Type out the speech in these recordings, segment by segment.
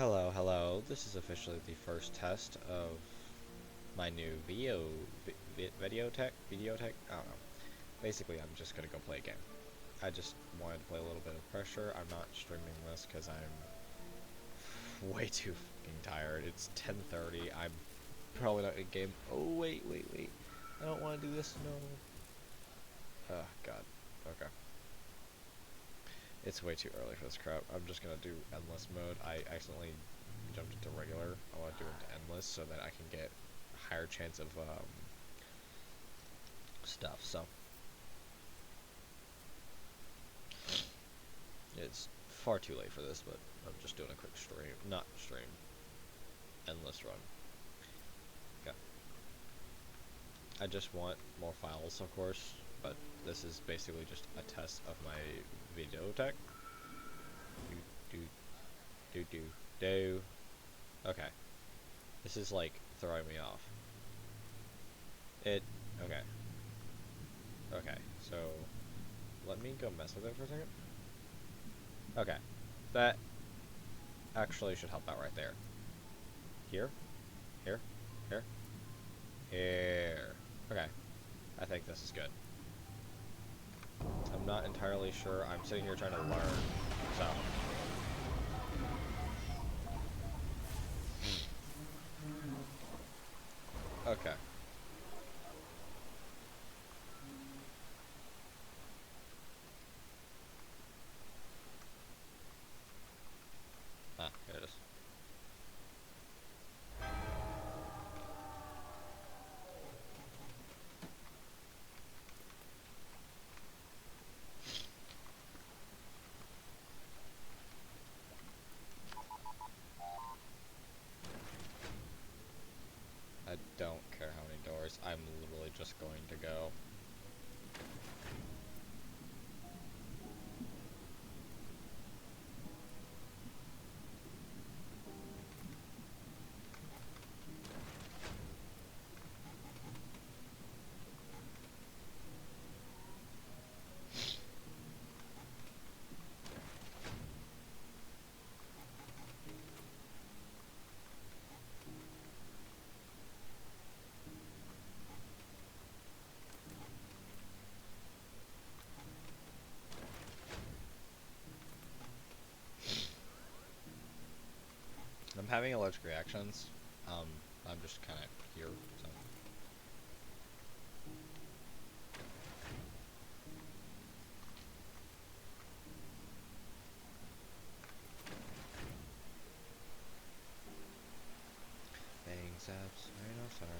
Hello, hello. This is officially the first test of my new video tech. I don't know. Basically, I'm just gonna go play a game. I just wanted to play a little bit of pressure. I'm not streaming this because I'm way too fucking tired. It's 10:30. I'm probably not gonna game. Oh wait. I don't want to do this. No. Oh God. Okay. It's way too early for this crap. I'm just gonna do endless mode. I accidentally jumped into regular. I want to do it into endless so that I can get a higher chance of stuff. So it's far too late for this, but I'm just doing a quick stream. Not stream. Endless run. Okay. I just want more files, of course, but this is basically just a test of my video tech. Do do do do do. Okay. This is like throwing me off. Okay. Okay, so let me go mess with it for a second. Okay, that actually should help out right there. Here, here, here, here. Okay, I think this is good. I'm not entirely sure. I'm sitting here trying to learn, so. Okay. Ah, here it is. I don't care how many doors. I'm literally just going to go. I'm having allergic reactions. I'm just kind of here, so. Bangs apps, I know, sorry.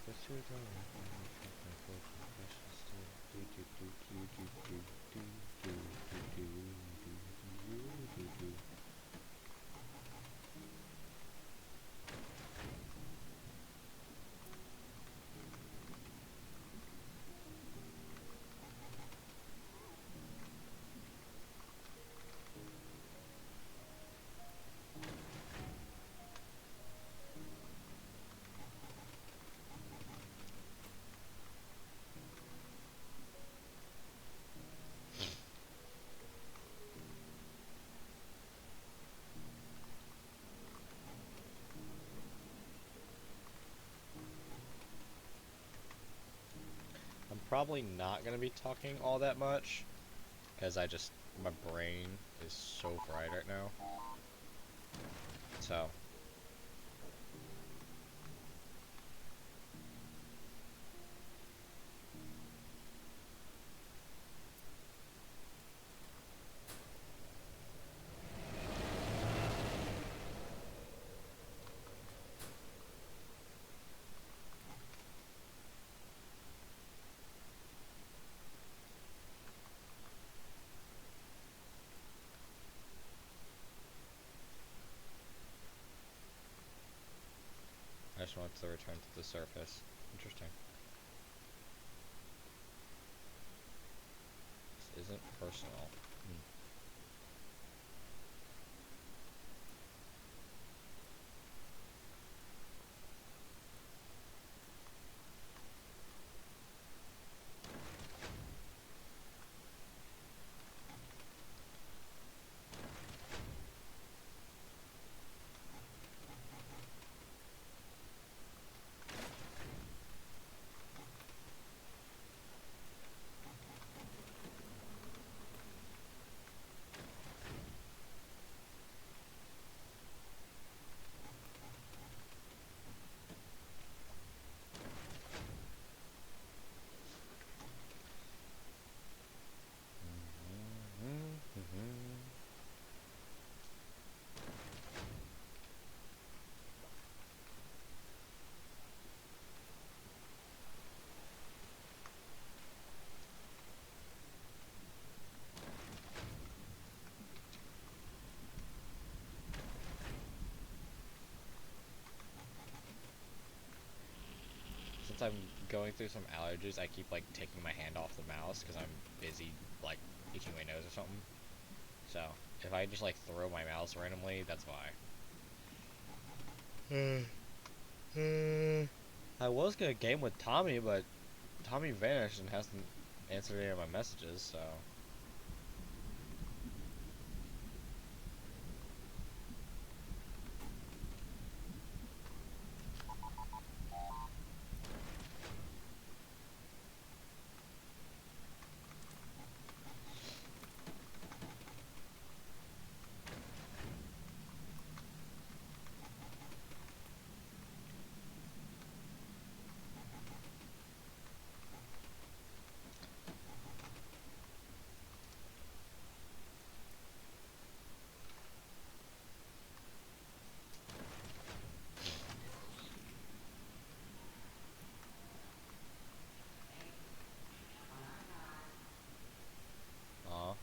Just to go my full confessions still. Do do do do do do do do do do do do do. I'm probably not gonna be talking all that much, because my brain is so fried right now. So. I just want to return to the surface. Interesting. This isn't personal. since I'm going through some allergies, I keep like taking my hand off the mouse because I'm busy like itching my nose or something. So if I just like throw my mouse randomly, that's why. I was gonna game with Tommy, but Tommy vanished and hasn't answered any of my messages, so. Aw.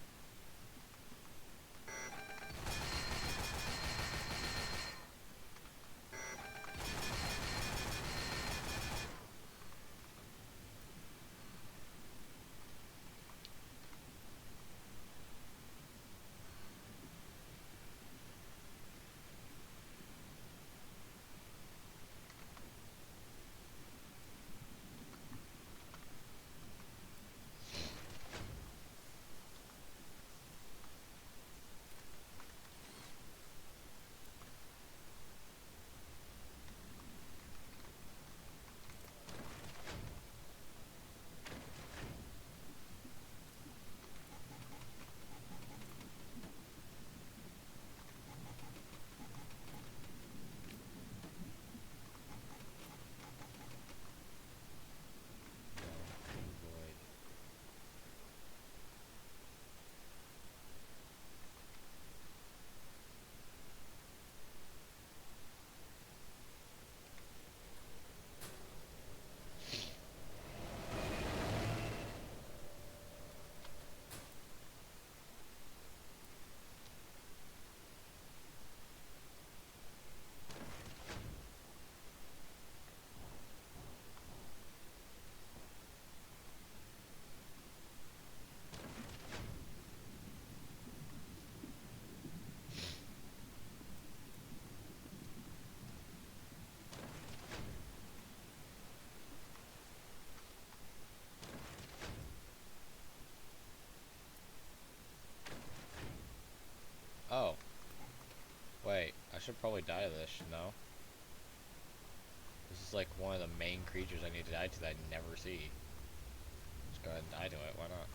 Void. Oh, wait. I should probably die to this, no? This is like one of the main creatures I need to die to that I never see. Just go ahead and die to it, why not?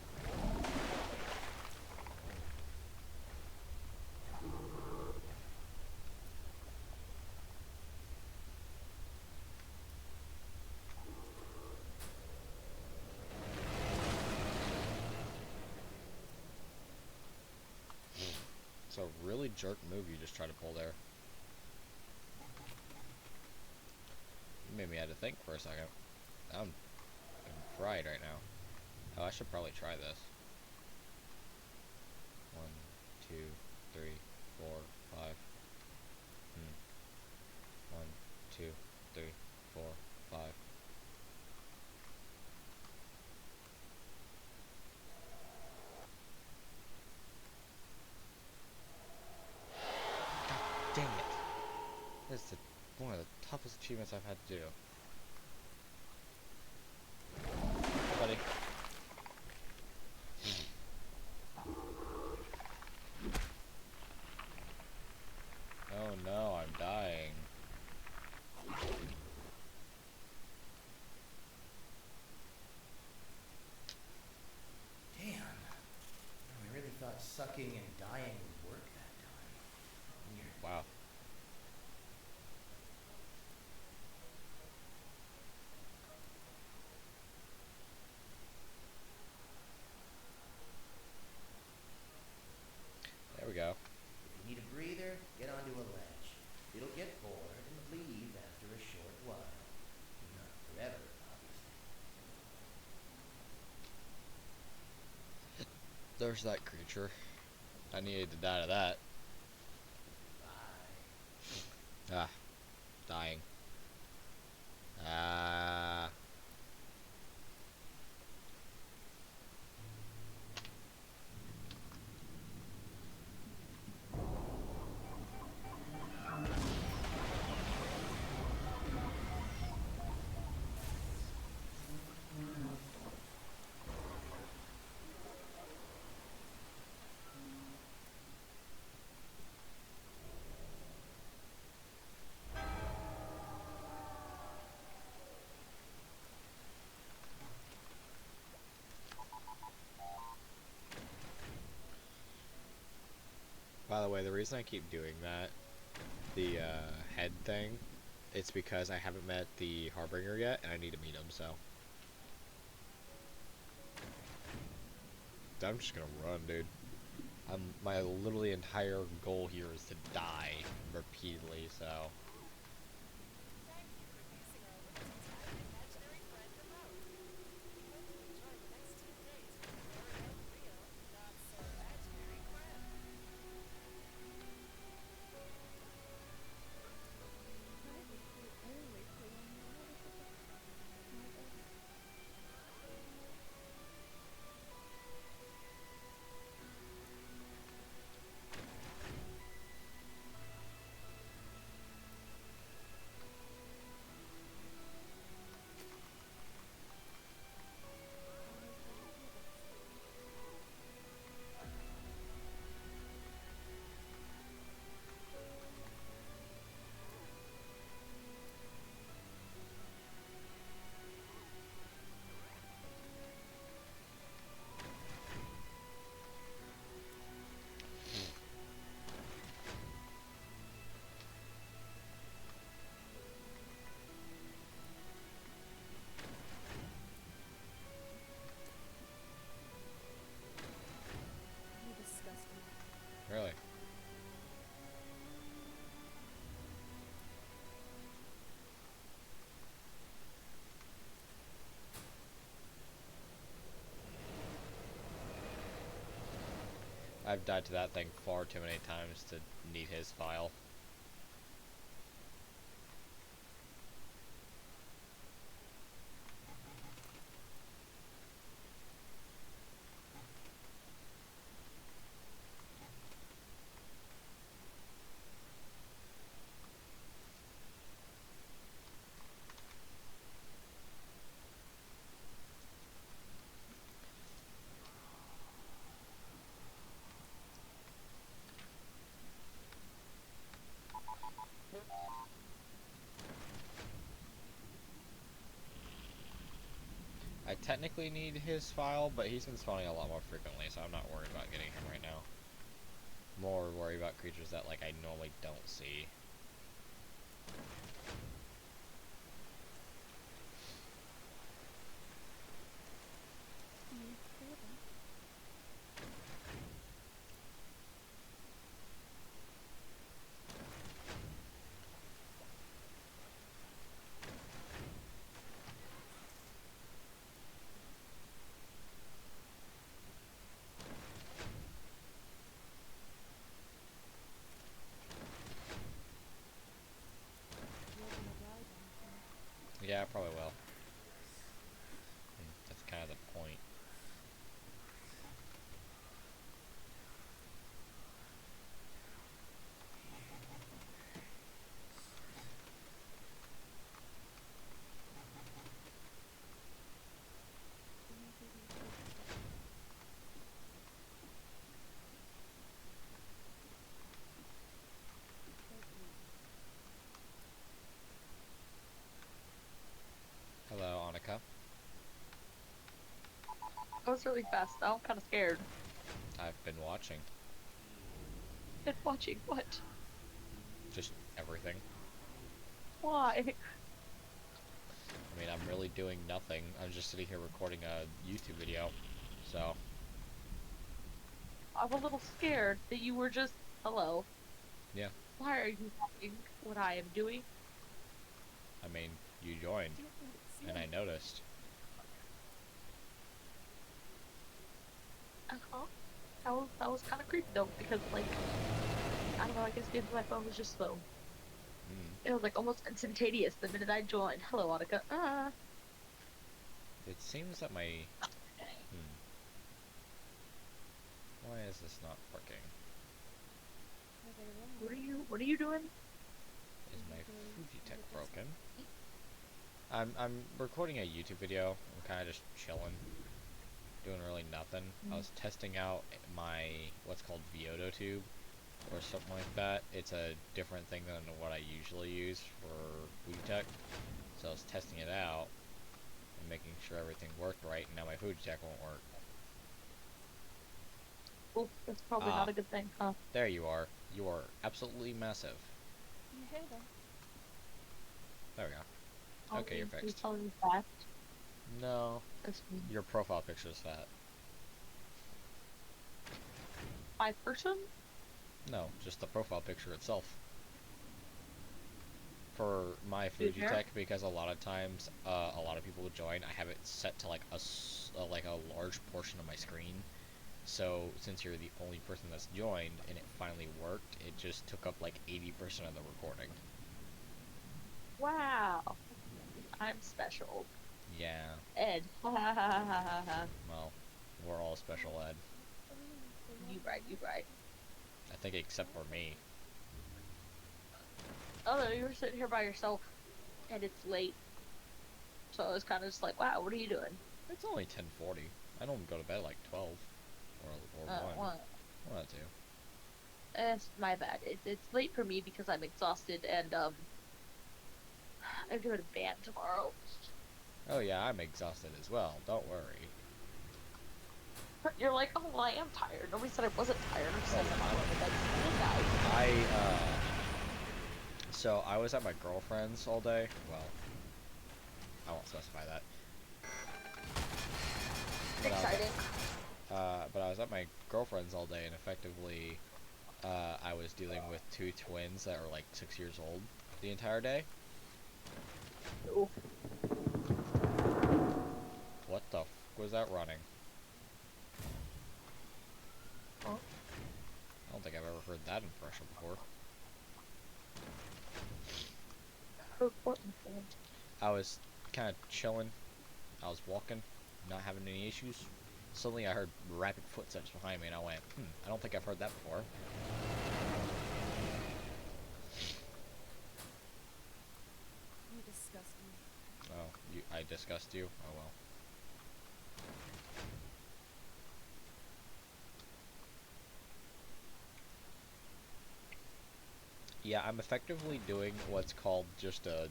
It's a really jerk move you just tried to pull there. You made me have to think for a second. I'm fried right now. Oh, I should probably try this. 1, 2, 3, 4, 5. 1, 2, 3, 4, 5. Dang it! This is one of the toughest achievements I've had to do. Hey, buddy. Oh no, I'm dying. Damn. I really thought sucking and dying would work that time. Weird. Wow. There we go. If you need a breather, get onto a ledge. It'll get bored and leave after a short while. Not forever, obviously. There's that creature. I needed to die to that. Bye. Ah, dying. Ah. way, the reason I keep doing that, the head thing, it's because I haven't met the Harbinger yet, and I need to meet him, so. I'm just gonna run, dude. My literally entire goal here is to die repeatedly, so. Really? I've died to that thing far too many times to need his file. I technically need his file, but he's been spawning a lot more frequently, so I'm not worried about getting him right now. More worried about creatures that like I normally don't see. Yeah, I probably will. That's kind of the point. Hello, Annika. That was really fast. Now I'm kind of scared. I've been watching. And watching what? Just everything. Why? I mean, I'm really doing nothing. I'm just sitting here recording a YouTube video. So, I'm a little scared that you were just hello. yeah. Why are you watching what I am doing? I mean, you joined, and I noticed. Uh-huh. That was kind of creepy though, because like I don't know. I guess maybe my phone was just slow. Mm. It was like almost instantaneous the minute I joined. Hello, Annika. It seems that my... Hmm. Why is this not working? What are you doing? Is my Fujitech broken? I'm recording a YouTube video. I'm kind of just chilling. Doing really nothing. I was testing out my, what's called Viodo tube, or something like that. It's a different thing than what I usually use for Fujitech. So I was testing it out and making sure everything worked right, and now my Fujitech won't work. Oh, that's probably Ah, not a good thing, huh? there you are. You are absolutely massive. You hear them? There we go. Oh, Okay, you're you fixed. telling me that? No, That's me. your profile picture is fat. 5 person? No, just the profile picture itself. For my Dude, here? Fujitech, because a lot of times, a lot of people would join, I have it set to like like a large portion of my screen. So since you're the only person that's joined and it finally worked, it just took up like 80% of the recording. Wow. I'm special. Yeah, Ed. Ha ha ha ha ha ha. well, we're all special ed. You right, you right. I think except for me. Oh no, you were sitting here by yourself and it's late. So I was kind of just like, wow, what are you doing? It's only 10:40. I don't go to bed like 12 or 1. Well, One or two. it's my bad. It's late for me because I'm exhausted and I'm doing a band tomorrow. Oh yeah, I'm exhausted as well. Don't worry. You're like, oh well, I am tired. Nobody said I wasn't tired. I just said I'm not Oh, going to bed midnight. So I was at my girlfriend's all day. Well, I won't specify that. But Exciting. but I was at my girlfriend's all day, and effectively, I was dealing with two twins that were like 6 years old the entire day. Oof. What the f was that running? Oh. I don't think I've ever heard that impression before. I was kind of chilling. I was walking, not having any issues. Suddenly I heard rapid footsteps behind me and I went, I don't think I've heard that before. You disgust me. Oh, I disgust you? Oh well. Yeah, I'm effectively doing what's called just a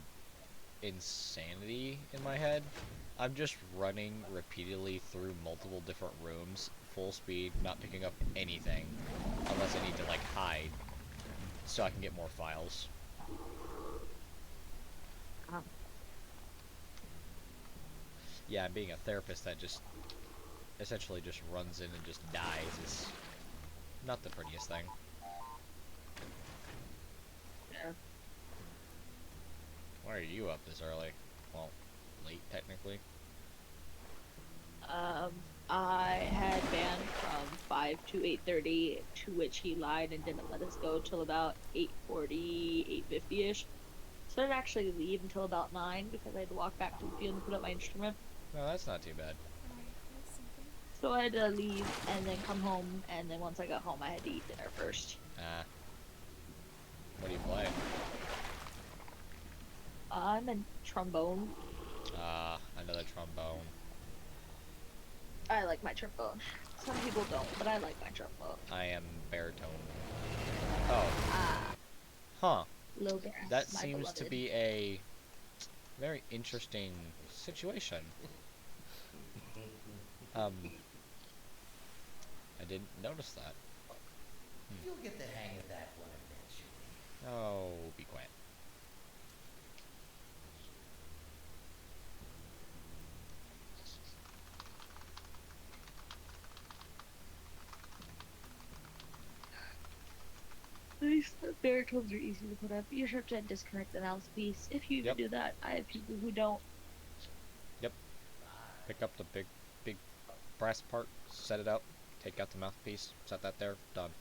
insanity in my head. I'm just running repeatedly through multiple different rooms, full speed, not picking up anything, unless I need to like hide, so I can get more files. Um, Yeah, and being a therapist that just essentially just runs in and just dies is not the prettiest thing. yeah. Why are you up this early? Well, late technically. Um, I had band from 5 to 8:30, to which he lied and didn't let us go till about 8:40, 8:50ish. So I didn't actually leave until about 9 because I had to walk back to the field and put up my instrument. No, that's not too bad. Alright, here's something. So I had to leave and then come home, and then once I got home, I had to eat dinner first. Ah, what do you play? I'm in trombone. Ah, another trombone. I like my trombone. Some people don't, but I like my trombone. I am baritone. Oh, Ah, huh. low bass, That my seems to beloved. be a very interesting situation. Um, I didn't notice that. You'll get the hang of that one eventually. Oh, be quiet. These baritones are easy to put up. You just have to disconnect the mouthpiece. If you even Yep, do that, I have people who don't. yep. Pick up the big brass part, set it up, take out the mouthpiece, set that there, done.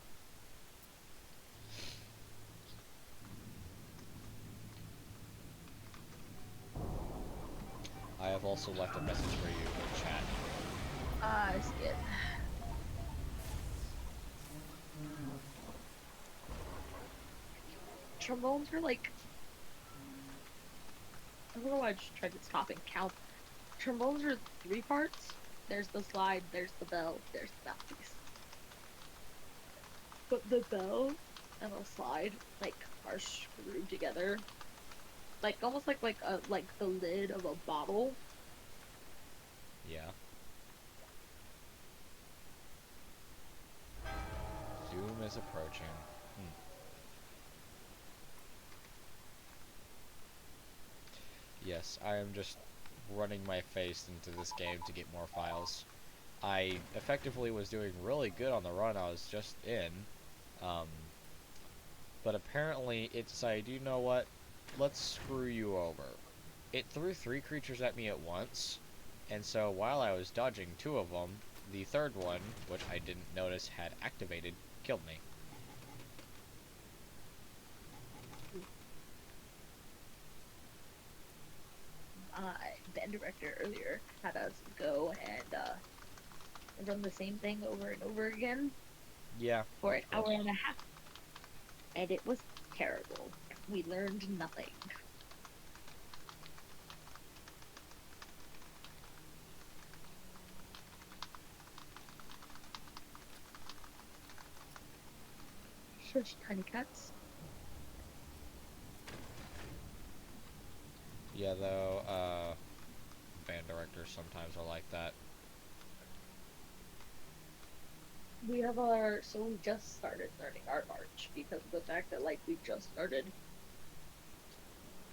I have also left a message for you in chat. I see it. Trombones are like, I don't know why I just tried to stop and count. Trombones are 3 parts. There's the slide, there's the bell, there's the mouthpiece. But the bell and the slide like are screwed together, like almost like the lid of a bottle. Yeah. Doom is approaching. Yes, I am just running my face into this game to get more files. I effectively was doing really good on the run I was just in, um, but apparently it decided, you know what, let's screw you over. It threw 3 creatures at me at once, and so while I was dodging 2 of them, the third one, which I didn't notice had activated, killed me. Band director earlier had us go and run the same thing over and over again Yeah, for of an hour course. and a half, and it was terrible. We learned nothing. Shush, tiny cats. Yeah, though, band directors sometimes are like that. We just started learning our march because of the fact that like we just started.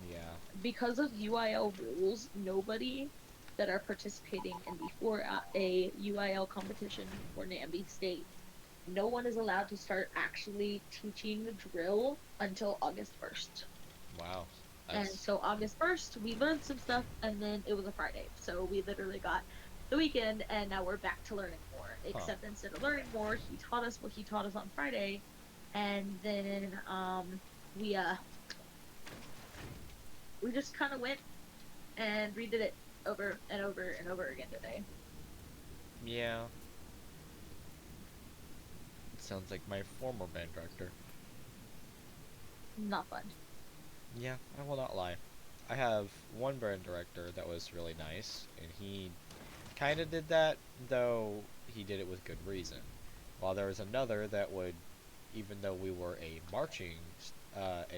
Yeah. Because of UIL rules, nobody that are participating in a UIL competition for Nambi State, no one is allowed to start actually teaching drill until August 1st. Wow. And That's so August 1st, we learned some stuff, and then it was a Friday. So we literally got the weekend, and now we're back to learning more. huh. Except instead of learning more, he taught us what he taught us on Friday, and then we we just kind of went and redid it over and over and over again today. Yeah. It sounds like my former band director. Not fun. Yeah, I will not lie. I have one band director that was really nice, and he kind of did that, though he did it with good reason. While there was another that would, even though we were a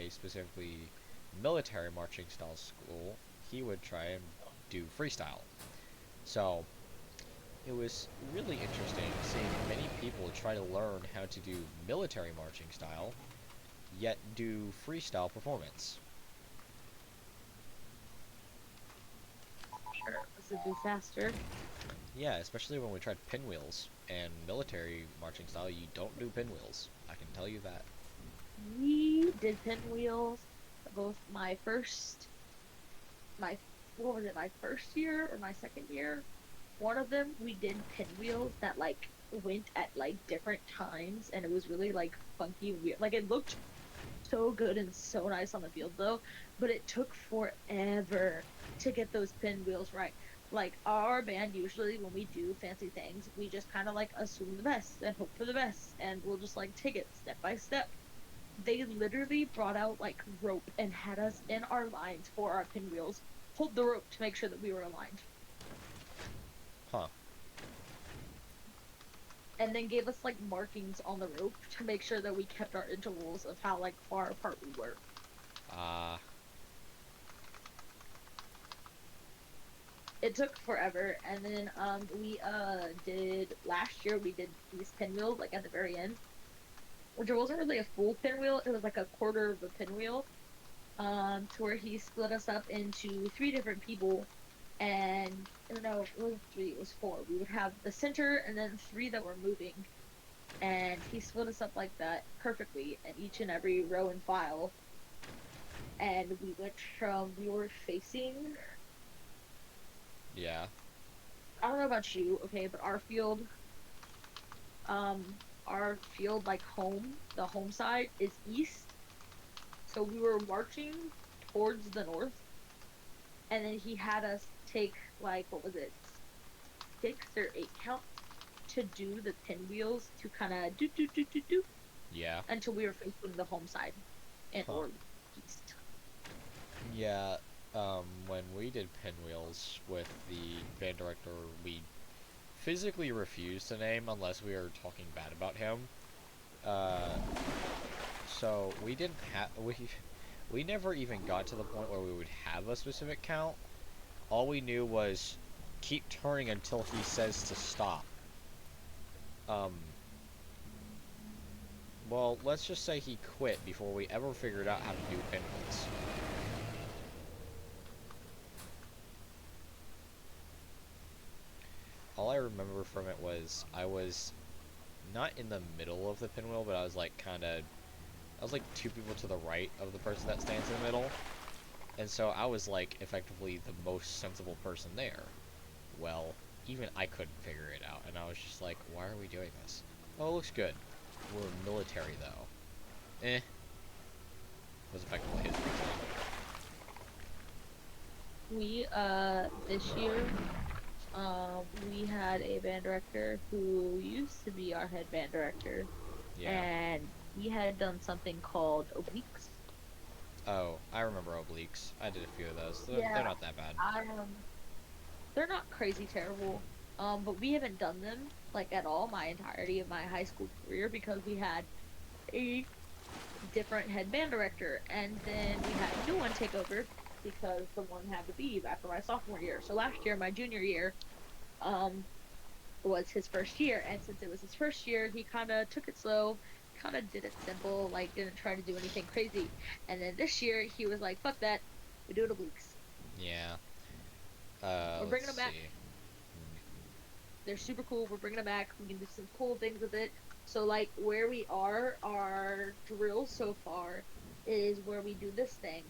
specifically military marching style school, he would try and do freestyle. So, it was really interesting seeing many people try to learn how to do military marching style, yet do freestyle performance. Sure, it was a disaster. Yeah, especially when we tried pinwheels and military marching style, you don't do pinwheels. I can tell you that. We did pinwheels both my what was it, my first year or my second year? One of them we did pinwheels that like went at like different times, and it was really like funky and weird. Like it looked so good and so nice on the field though, but it took forever to get those pinwheels right. Like our band usually when we do fancy things, we just kind of like assume the best and hope for the best, and we'll just like take it step by step. They literally brought out like rope and had us in our lines for our pinwheels, hold the rope to make sure that we were aligned, Huh. and then gave us like markings on the rope to make sure that we kept our intervals of how like far apart we were. Uh, It took forever, and then we did last year we did these pinwheels like at the very end, which wasn't really a full pinwheel, it was like a quarter of a pinwheel, to where he split us up into 3 different people, and no, it was 3, it was 4. We would have the center and then 3 that were moving, and he split us up like that perfectly in each and every row and file, and we were facing, yeah. I don't know about you, okay, but um our field like the home side is east, so we were marching towards the north, and then he had us take like, what was it, 6 or 8 count to do the pinwheels to kind of do Yeah. until we were facing the home side and Huh. or east. Yeah, when we did pinwheels with the band director, we physically refused to name unless we were talking bad about him. Uh, so we didn't have we never even got to the point where we would have a specific count. All we knew was keep turning until he says to stop. Um, well, let's just say he quit before we ever figured out how to do pinwheels. all I remember from it was I was not in the middle of the pinwheel, but I was like I was like two people to the right of the person that stands in the middle, and so I was like effectively the most sensible person there. Well, even I couldn't figure it out, and I was just like, why are we doing this? Oh, it looks good. We're military though. Was effectively his reasoning. We this year we had a band director who used to be our head band director, Yeah. and he had done something called obliques. Oh, I remember obliques. I did a few of those. They're Yeah, not that bad. I they're not crazy terrible. But we haven't done them like at all my entirety of my high school career because we had a different head band director, and then we had a new one take over because the one had to leave after my sophomore year. So last year, my junior year, um, was his first year, and since it was his first year, he kind of took it slow, kind of did it simple, like didn't try to do anything crazy. And then this year, he was like, "Fuck that, we do it obliques. Yeah. We're Let's bringing them back. see. They're super cool. We're bringing them back. We can do some cool things with it." So like where we are, our drill so far is where we do this thing,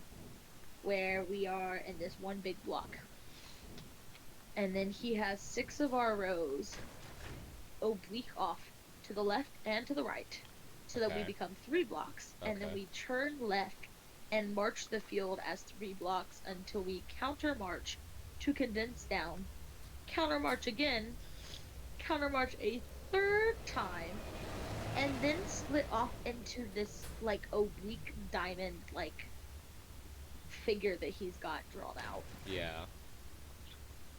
where we are in this one big block. And then he has 6 of our rows oblique off to the left and to the right so that we Okay. become 3 blocks. And then Okay. we turn left and march the field as 3 blocks until we counter march to condense down, counter march again, counter march a third time, and then split off into this like oblique diamond like figure that he's got drawn out. Yeah.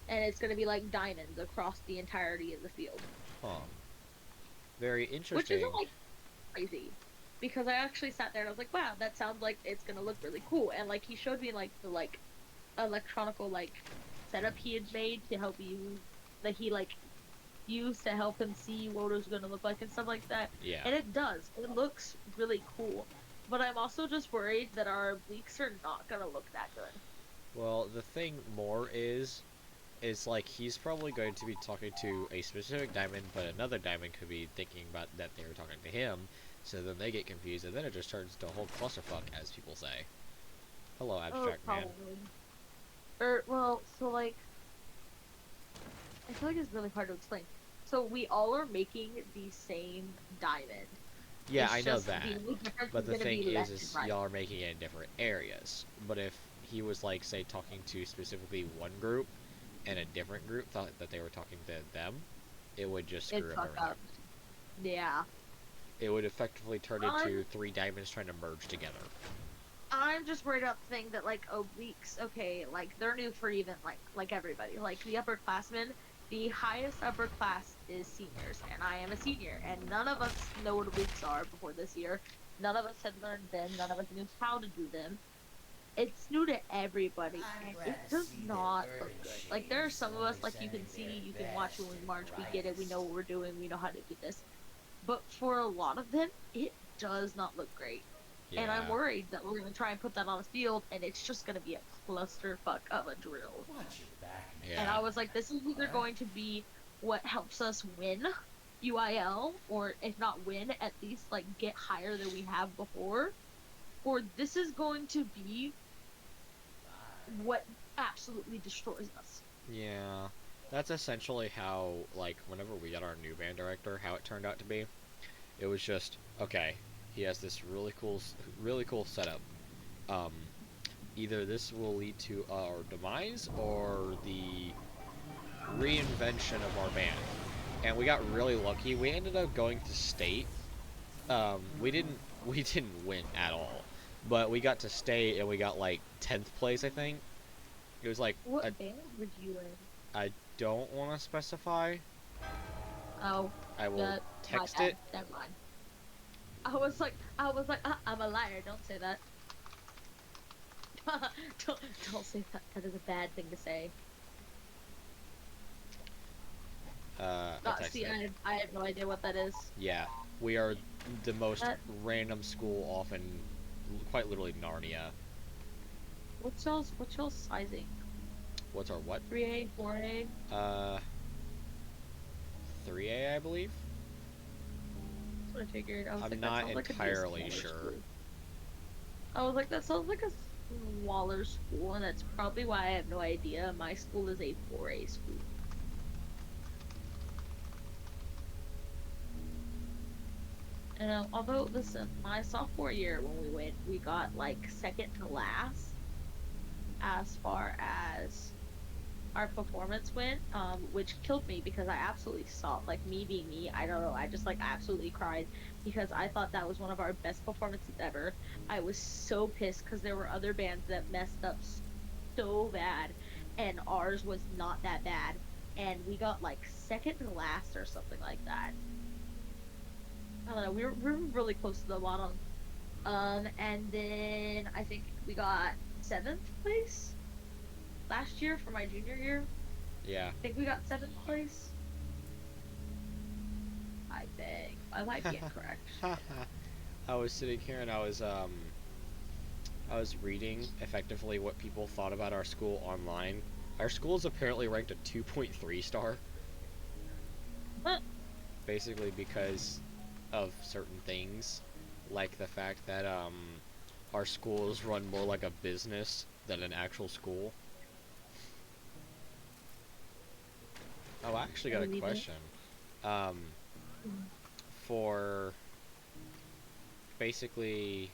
And it's going to be like diamonds across the entirety of the field, Huh. Very which interesting. isn't like crazy because I actually sat there and I was like, wow, that sounds like it's going to look really cool. And like he showed me like the like electronical like setup he had made to help you that he like used to help him see what it was going to look like and stuff like that. Yeah. And it does. It looks really cool. But I'm also just worried that our obliques are not going to look that good. Well, the thing more is like he's probably going to be talking to a specific diamond, but another diamond could be thinking about that they were talking to him, so then they get confused, and then it just turns to a whole clusterfuck, as people say. Hello, abstract man. Probably. Or, well, so like, I feel like it's really hard to explain. So we all are making the same diamond. Yeah, It's I know just that. the only difference But the gonna thing be left is and right. y'all are making it in different areas. But if he was like, say, talking to specifically one group, and a different group thought that they were talking to them, it would just It's screw up fucked everything. up. Yeah. It would effectively turn into I'm 3 diamonds trying to merge together. I'm just worried about the thing that like obliques, okay, like they're new for even like everybody. Like the upperclassmen, the highest upper class is seniors, and I am a senior, and none of us know what obliques are before this year. None of us had learned them, none of us knew how to do them. It's new to everybody, I'm and glad it to does see that not Bird look and good. Shade Like there are is some of us, slowly like you can sending see, their you can watch best when we and march, we get it, we know brightest. what we're doing, we know how to do this. But for a lot of them, it does not look great. Yeah. And I'm worried that we're gonna try and put that on a field, and it's just gonna be a clusterfuck of a drill. Watch your back, man. Yeah. And I was like, this is either going to be what helps us win UIL, or if not win, at least like get higher than we have before, or this is going to be what absolutely destroys us. Yeah. That's essentially how, like, whenever we got our new band director, how it turned out to be. It was just, okay, he has this really cool setup. Um, Either this will lead to our demise or the reinvention of our band. And we got really lucky. We ended up going to state. We didn't we didn't win at all, but we got to state and we got like 10th place, I think. It was like What band would you in? I don't want to specify. Oh, I will my text bad. it. Never mind. I'm a liar. Don't say that. don't say that. That is a bad thing to say. I texted See, it. I have no idea what that is. Yeah, we are the most That- random school off in quite literally Narnia. What's y'all's sizing? What's our what? 3A, 4A? 3A, I believe. That's what I figured. I was I'm like, that not sounds like it'd be a entirely smaller sure. school. I was like, that sounds like a smaller school, and that's probably why I have no idea. My school is a 4A school. And although, listen, my sophomore year when we went, we got like second to last as far as our performance went, which killed me because I absolutely saw like me being me. I don't know. I just like absolutely cried because I thought that was one of our best performances ever. I was so pissed because there were other bands that messed up so bad, and ours was not that bad, and we got like second to last or something like that. I don't know. We were really close to the bottom. And then I think we got seventh place last year for my junior year. Yeah. I think we got seventh place. I think I might be incorrect. I was sitting here and I was reading effectively what people thought about our school online. Our school is apparently ranked a 2.3 star, basically because of certain things, like the fact that our school is run more like a business than an actual school. Oh, I actually I got a believe it. question. Um, for basically,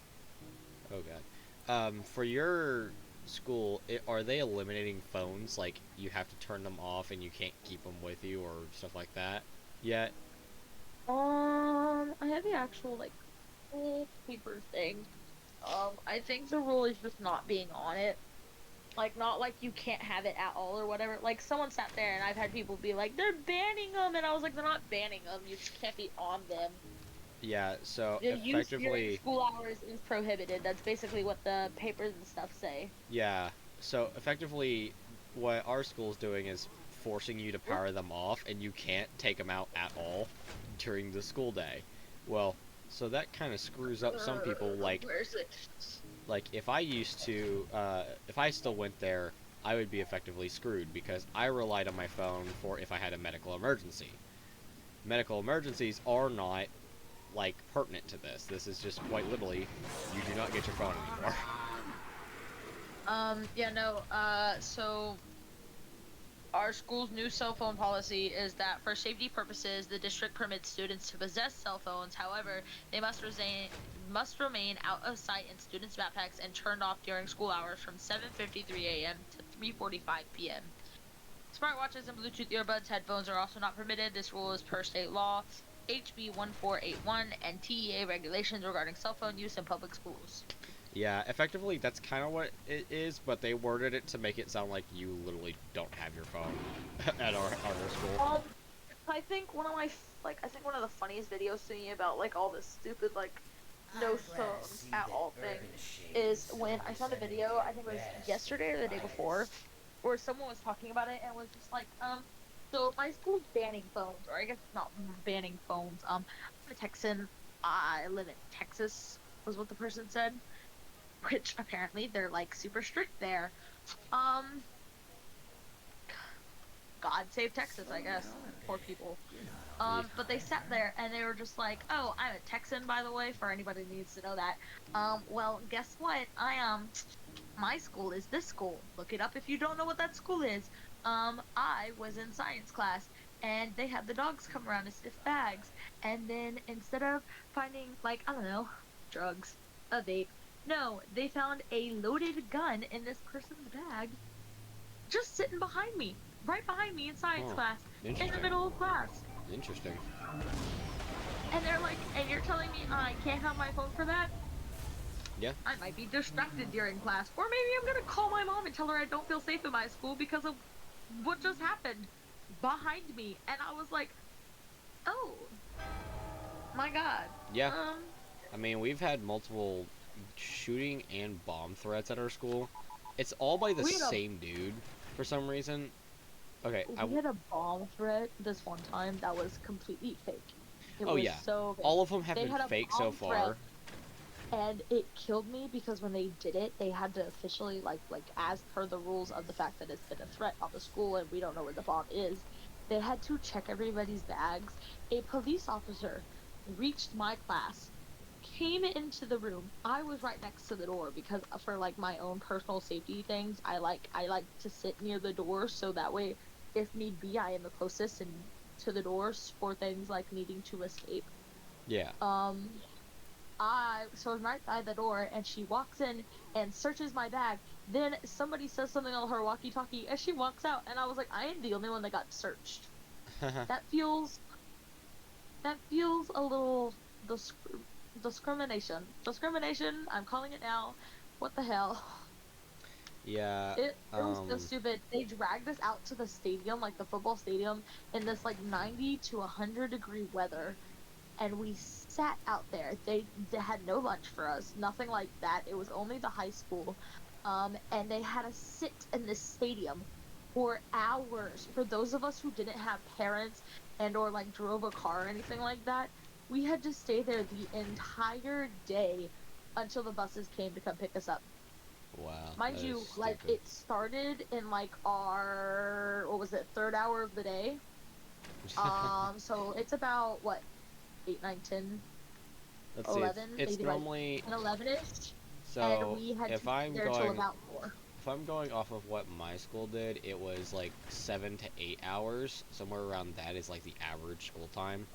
oh god, for your school, are they eliminating phones? Like you have to turn them off and you can't keep them with you or stuff like that yet? I have the actual like full paper thing. I think the rule is just not being on it. Like, not like you can't have it at all or whatever. Like, someone sat there and I've had people be like, they're banning them. And I was like, they're not banning them. You just can't be on them. Yeah, so The use during effectively, school hours is prohibited. That's basically what the papers and stuff say. yeah, so effectively, what our school's doing is forcing you to power them off, and you can't take them out at all during the school day. Well, so that kind of screws up some people. Where's it? Like if I used to, if I still went there, I would be effectively screwed because I relied on my phone for if I had a medical emergency. Medical emergencies are not like pertinent to this. This is just quite literally, you do not get your phone anymore. Yeah, no, so our school's new cell phone policy is that for safety purposes, the district permits students to possess cell phones. However, they must remain out of sight in students' backpacks and turned off during school hours from 7:53 a.m. to 3:45 p.m. Smartwatches and Bluetooth earbuds, headphones are also not permitted. This rule is per state law, HB 1481, and TEA regulations regarding cell phone use in public schools. Yeah, effectively that's kind of what it is, but they worded it to make it sound like you literally don't have your phone at our school. I think one of my I think one of the funniest videos to me about like all this stupid like no I'm glad to phones see at that all thing urban shade is is when I saw the video. I think it was yesterday or the day before, bias. where someone was talking about it and was just like, so my school's banning phones, or I guess not banning phones. I'm a Texan. I live in Texas, was what the person said, which apparently they're like super strict there. Um, God save Texas, I guess. Poor people. Yeah. But they sat there and they were just like, "Oh, I'm a Texan, by the way, for anybody who needs to know that." Well, guess what? My school is this school. Look it up if you don't know what that school is. I was in science class and they had the dogs come around to sniff bags, and then instead of finding like I don't know, drugs, a vape, no, they found a loaded gun in this person's bag, just sitting behind me, right behind me in science Huh. class, in the Interesting. middle of class. Interesting. And they're like, and you're telling me I can't have my phone for that? Yeah. I might be distracted during class. Or maybe I'm gonna call my mom and tell her I don't feel safe in my school because of what just happened behind me. And I was like, oh, my God. Yeah. I mean, we've had multiple shooting and bomb threats at our school. It's all by the We had a same dude for some reason. Okay, we had a bomb threat this one time that was completely fake. It oh was yeah, so fake. all of them have They been had a fake so bomb threat, far. and it killed me because when they did it, they had to officially like as per the rules of the fact that it's been a threat on the school and we don't know where the bomb is, They had to check everybody's bags. A police officer reached my class, came into the room. I was right next to the door because for like my own personal safety things, I like to sit near the door so that way if need be I am the closest and to the doors for things like needing to escape. Yeah. Um so I'm right by the door and she walks in and searches my bag. Then somebody says something on her walkie-talkie and she walks out and I was like, I am the only one that got searched. That feels that feels a little disc- discrimination. Discrimination, I'm calling it now. What the hell? Yeah. It was so stupid. They dragged us out to the stadium, like the football stadium, in this like 90 to 100-degree weather, and we sat out there. They had no lunch for us, nothing like that. It was only the high school, and they had us sit in this stadium for hours. For those of us who didn't have parents and or like drove a car or anything like that, we had to stay there the entire day until the buses came to come pick us up. Wow. Mind That is you, like stupid. it started in like our what was it, third hour of the day. So it's about what, 8, 9, 10, Let's see. 11, It's maybe like normally 10, 11-ish, and so we had if to be I'm there till going about 4. if I'm going off of what my school did, it was like 7 to 8 hours. Somewhere around that is like the average school time.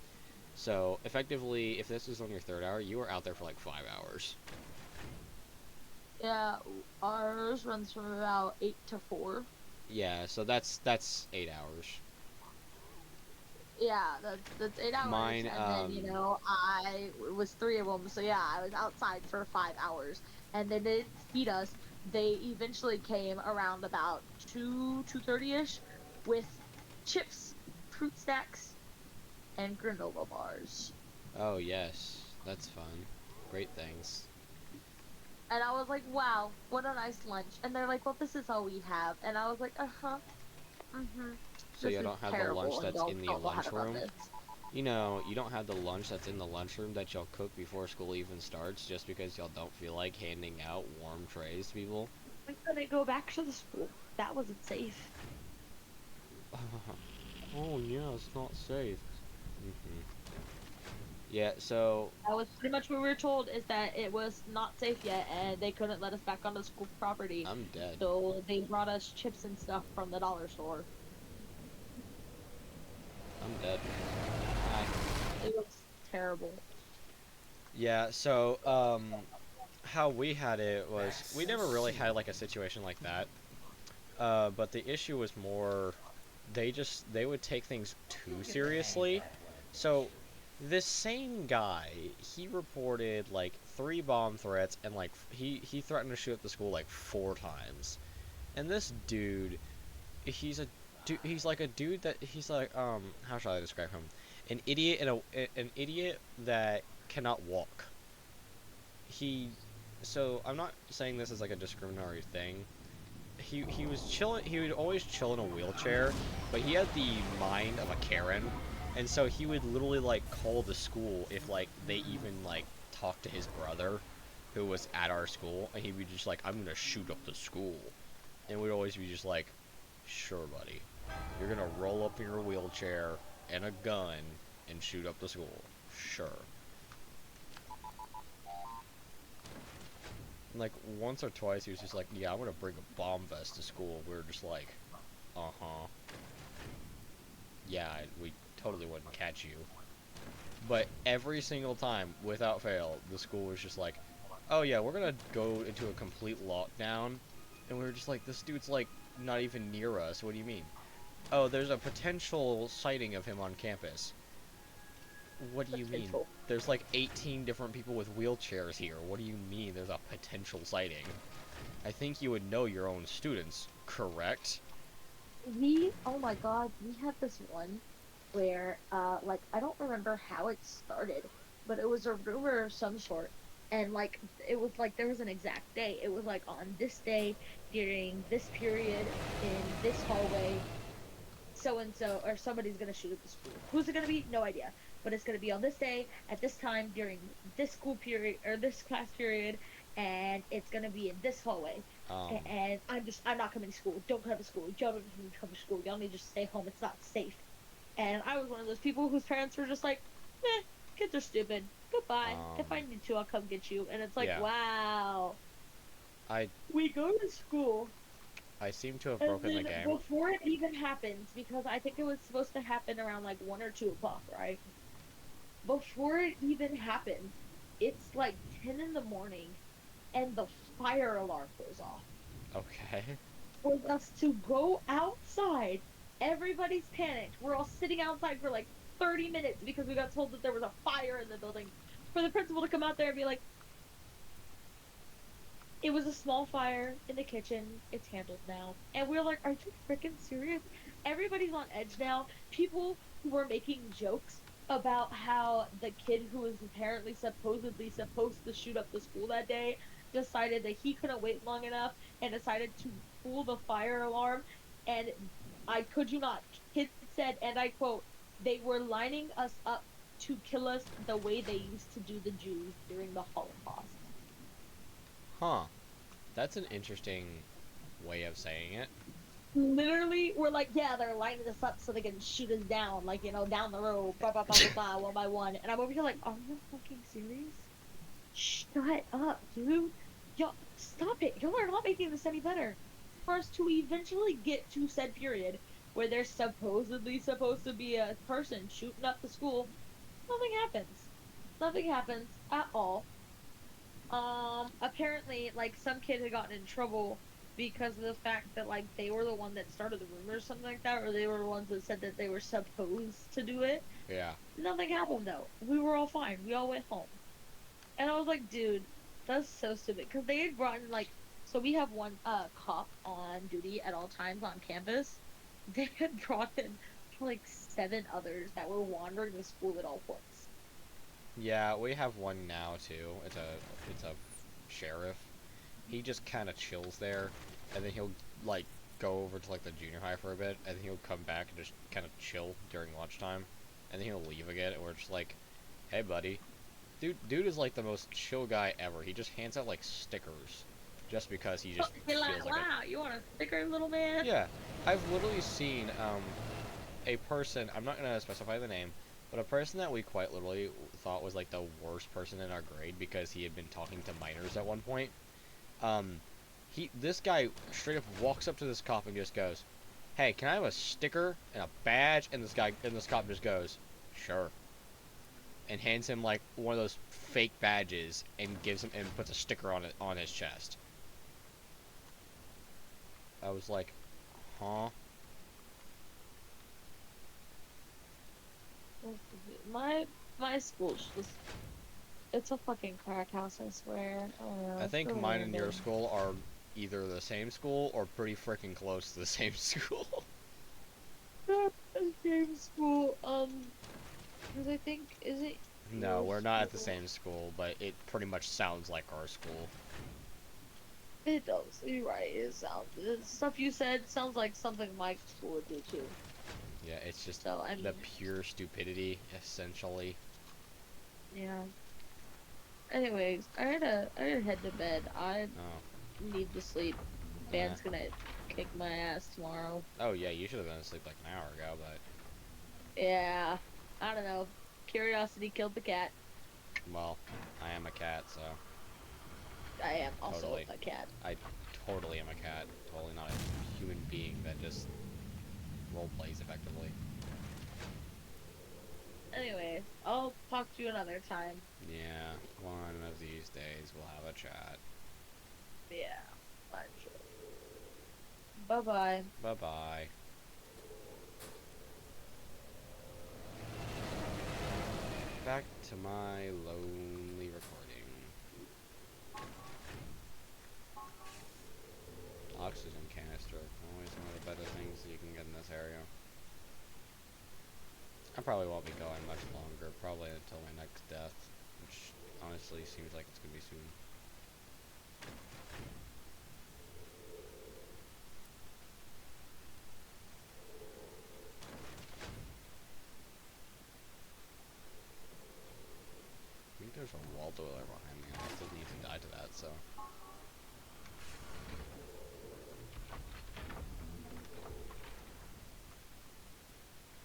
So effectively, if this is on your third hour, you were out there for like 5 hours. Yeah, ours runs from about 8 to 4. Yeah, so that's 8 hours. Yeah, that's 8 hours, Mine, and then I it was 3 of them. So yeah, I was outside for 5 hours, and they didn't feed us. They eventually came around about 2:30 ish with chips, fruit snacks, and granola bars. oh yes, that's fun. Great things. And I was like, wow, what a nice lunch. And they're like, well, this is all we have. And I was like, uh-huh, mm-hmm. So This you is don't have the lunch terrible, and that's y'all in the don't know how to run lunchroom. this. You don't have the lunch that's in the lunchroom that y'all cook before school even starts just because y'all don't feel like handing out warm trays to people. We couldn't go back to the school. That wasn't safe. Oh yeah, it's not safe. Yeah, so That was pretty much what we were told, is that it was not safe yet and they couldn't let us back onto school property. I'm dead. So they brought us chips and stuff from the dollar store. I'm dead. Hi. It was terrible. Yeah, so how we had it was we never really had like a situation like that. But the issue was more they would take things too seriously. So this same guy, he reported like 3 bomb threats and like he threatened to shoot up the school like 4 times. And this dude, he's like a dude that he's like how shall I describe him? An idiot that cannot walk. He so I'm not saying this as like a discriminatory thing. He was chilling. He would always chill in a wheelchair, but he had the mind of a Karen, and so he would literally like call the school if like they even like talked to his brother, who was at our school, and he'd be just like, "I'm gonna shoot up the school," and we'd always be just like, "Sure, buddy, you're gonna roll up in your wheelchair and a gun and shoot up the school, sure." Like once or twice he was just like, yeah, I'm gonna bring a bomb vest to school. We were just like, uh-huh. Yeah, we totally wouldn't catch you. But every single time, without fail, the school was just like, oh yeah, we're gonna go into a complete lockdown. And we were just like, this dude's like not even near us. What do you mean? Oh, there's a potential sighting of him on campus. What do you mean? Potential. There's like 18 different people with wheelchairs here. What do you mean there's a potential sighting? I think you would know your own students, correct? Oh my god, we had this one where, like, I don't remember how it started, but it was a rumor of some sort. And, like, it was like there was an exact day. It was like on this day, during this period, in this hallway, so and so, or somebody's gonna shoot at the school. Who's it gonna be? No idea. But it's gonna be on this day, at this time, during this school period, or this class period, and it's gonna be in this hallway. Um, And I'm not coming to school. Don't come to school. Y'all don't need to come to school. Y'all need to just stay home. It's not safe. And I was one of those people whose parents were just like, "Eh, kids are stupid. Goodbye. If I need to, I'll come get you." And it's like, Yeah. wow. I We go to school, seem to have and broken the then game. before it even happens, because I think it was supposed to happen around like 1 or 2 o'clock, right? Before it even happens, it's like 10 in the morning, and the fire alarm goes off Okay. for us to go outside. Everybody's panicked. We're all sitting outside for like 30 minutes because we got told that there was a fire in the building. For the principal to come out there and be like, it was a small fire in the kitchen. It's handled now. And we're like, are you freaking serious? Everybody's on edge now. People who were making jokes about how the kid who was apparently supposedly supposed to shoot up the school that day decided that he couldn't wait long enough and decided to pull the fire alarm. And I could you not, kids said, and I quote, they were lining us up to kill us the way they used to do the Jews during the Holocaust. Huh. That's an interesting way of saying it. Literally, we're like, yeah, they're lining us up so they can shoot us down, like, down the road, blah, blah, blah, blah, blah, one by one. And I'm over here like, are you fucking serious? Shut up, dude. Y'all, stop it. Y'all are not making this any better. For us to eventually get to said period where there's supposedly supposed to be a person shooting up the school, nothing happens. Nothing happens at all. Apparently, like, some kid had gotten in trouble because of the fact that, like, they were the one that started the rumor or something like that, or they were the ones that said that they were supposed to do it. Yeah. Nothing happened though. We were all fine. We all went home. And I was like, dude, that's so stupid. Because they had brought in, like, so we have one cop on duty at all times on campus. They had brought in like 7 others that were wandering the school at all points. Yeah, we have one now too. It's a sheriff. He just kind of chills there, and then he'll like go over to like the junior high for a bit, and then he'll come back and just kind of chill during lunchtime, and then he'll leave again, and we're just like, hey buddy, dude is like the most chill guy ever. He just hands out like stickers, just because he just You're feels like, like wow, you want a sticker, little man? it. Yeah, I've literally seen a person. I'm not gonna specify the name, but a person that we quite literally thought was like the worst person in our grade because he had been talking to minors at one point. Um, this guy straight up walks up to this cop and just goes, "Hey, can I have a sticker and a badge?" And this cop just goes, "Sure," and hands him like one of those fake badges and gives him and puts a sticker on it on his chest. I was like, "Huh?" My school's just, it's a fucking crack house, I swear. I don't know, I it's think so mine and your random. school are either the same school or pretty freaking close to the same school. Not the same school, because I think, is it No, your we're not at the school? same school, but it pretty much sounds like our school. It does. You're right. It sounds, the stuff you said sounds like something my school would do too. Yeah, it's just So I the mean, pure stupidity, essentially. yeah. Anyways, I gotta head to bed. I Oh, need to sleep. yeah. Dan's gonna kick my ass tomorrow. Oh, yeah, you should have been asleep like an hour ago, but, Yeah. I don't know. Curiosity killed the cat. well, I am a cat, so I am also totally. a cat. I totally am a cat. Totally not a human being that just role plays effectively. Anyways, I'll talk to you another time. Yeah, one of these days we'll have a chat. Yeah. I'm sure. Bye bye. Bye bye. Back to my lonely recording. Oxygen canister, always one of the better things that you can get in this area. I probably won't be going much longer, probably until my next death, which honestly seems like it's gonna be soon. I think there's a wall dweller behind me, and I still need to die to that, so.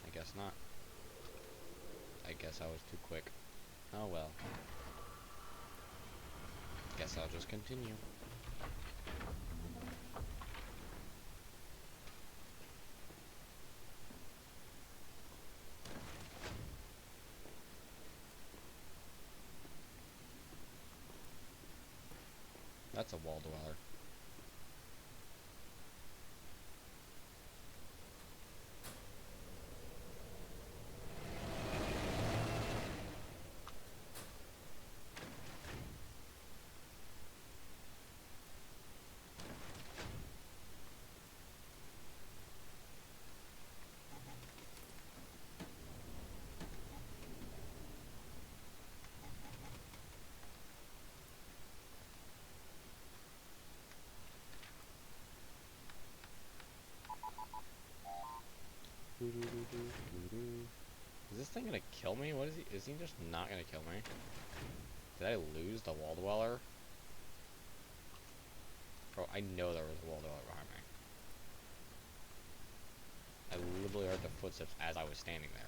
I guess not. guess I was too quick. Oh well. Guess I'll just continue. That's a wall dweller. Is this thing gonna kill me? What is he? Is he just not gonna kill me? Did I lose the wall dweller? Bro, I know there was a wall dweller behind me. I literally heard the footsteps as I was standing there.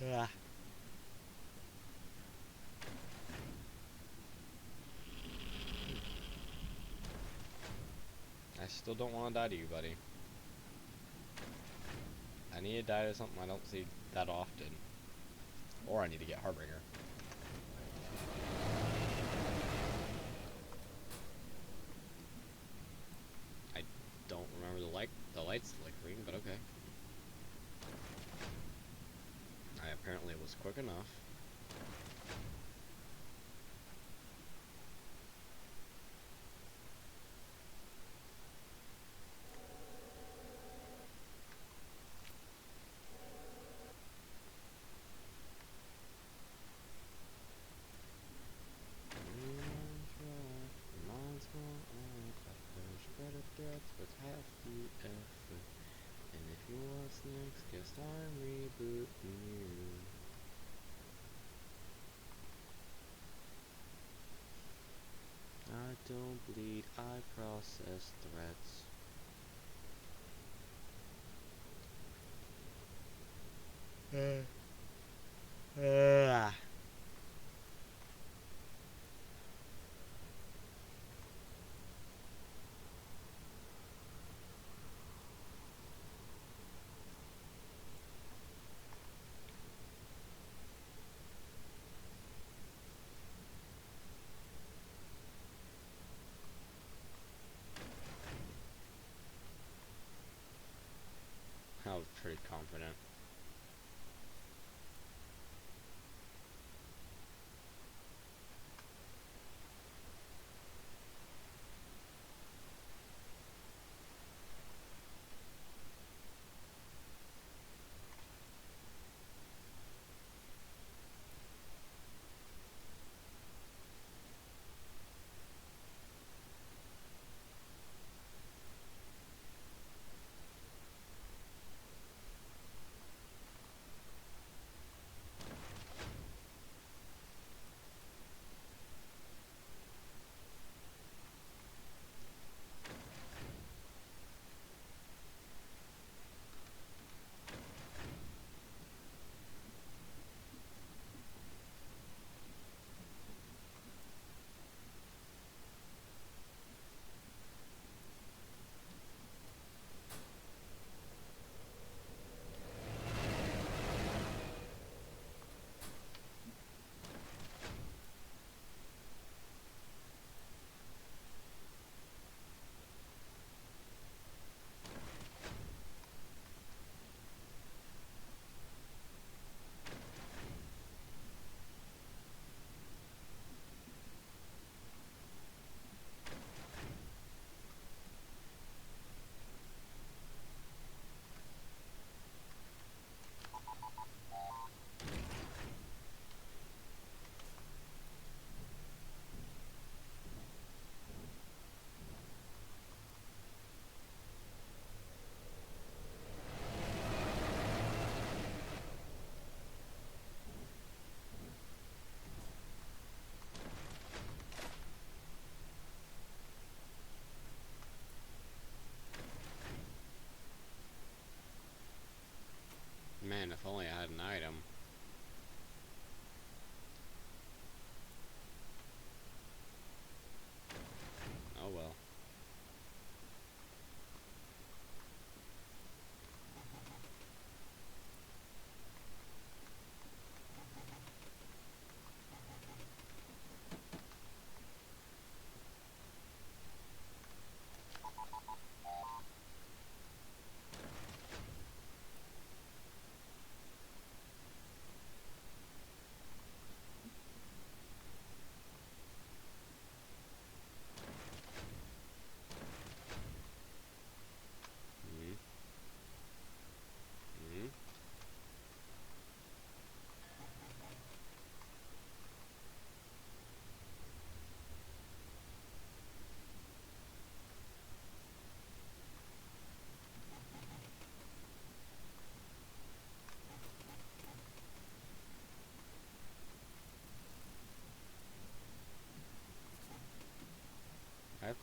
Yeah. I still don't want to die to you, buddy. I need to die to something I don't see that often. Or I need to get Harbinger. I don't remember the lights flickering, but okay. I apparently was quick enough. With half the effort. And if you want next, guess I'm rebooting you. I don't bleed, I process threats. I was pretty confident.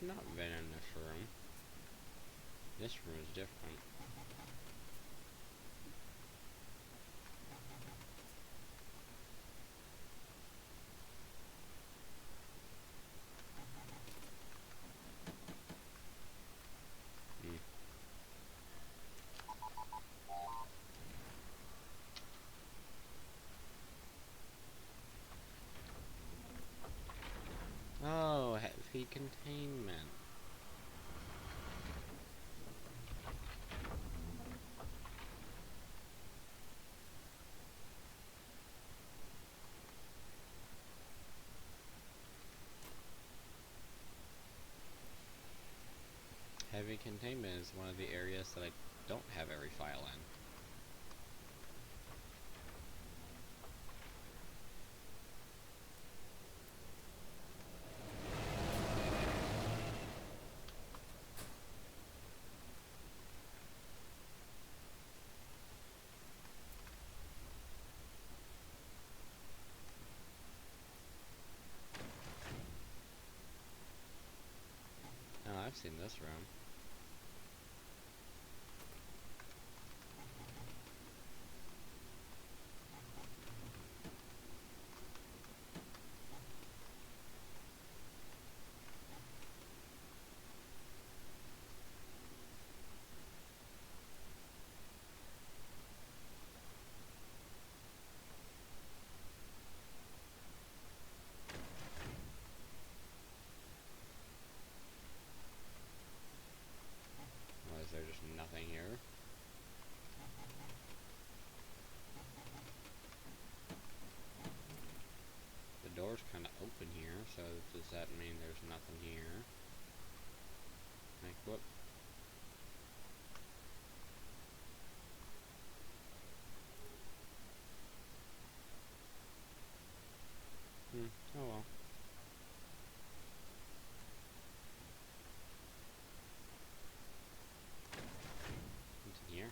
I've not been in this room. This room is different. Hmm. Oh, heavy containment. Heavy containment is one of the areas that I don't have every file in. Oh, I've seen this room. Or is there just nothing here? The door's kind of open here, so does that mean there's nothing here? Like, whoop. Oh well. What's in here?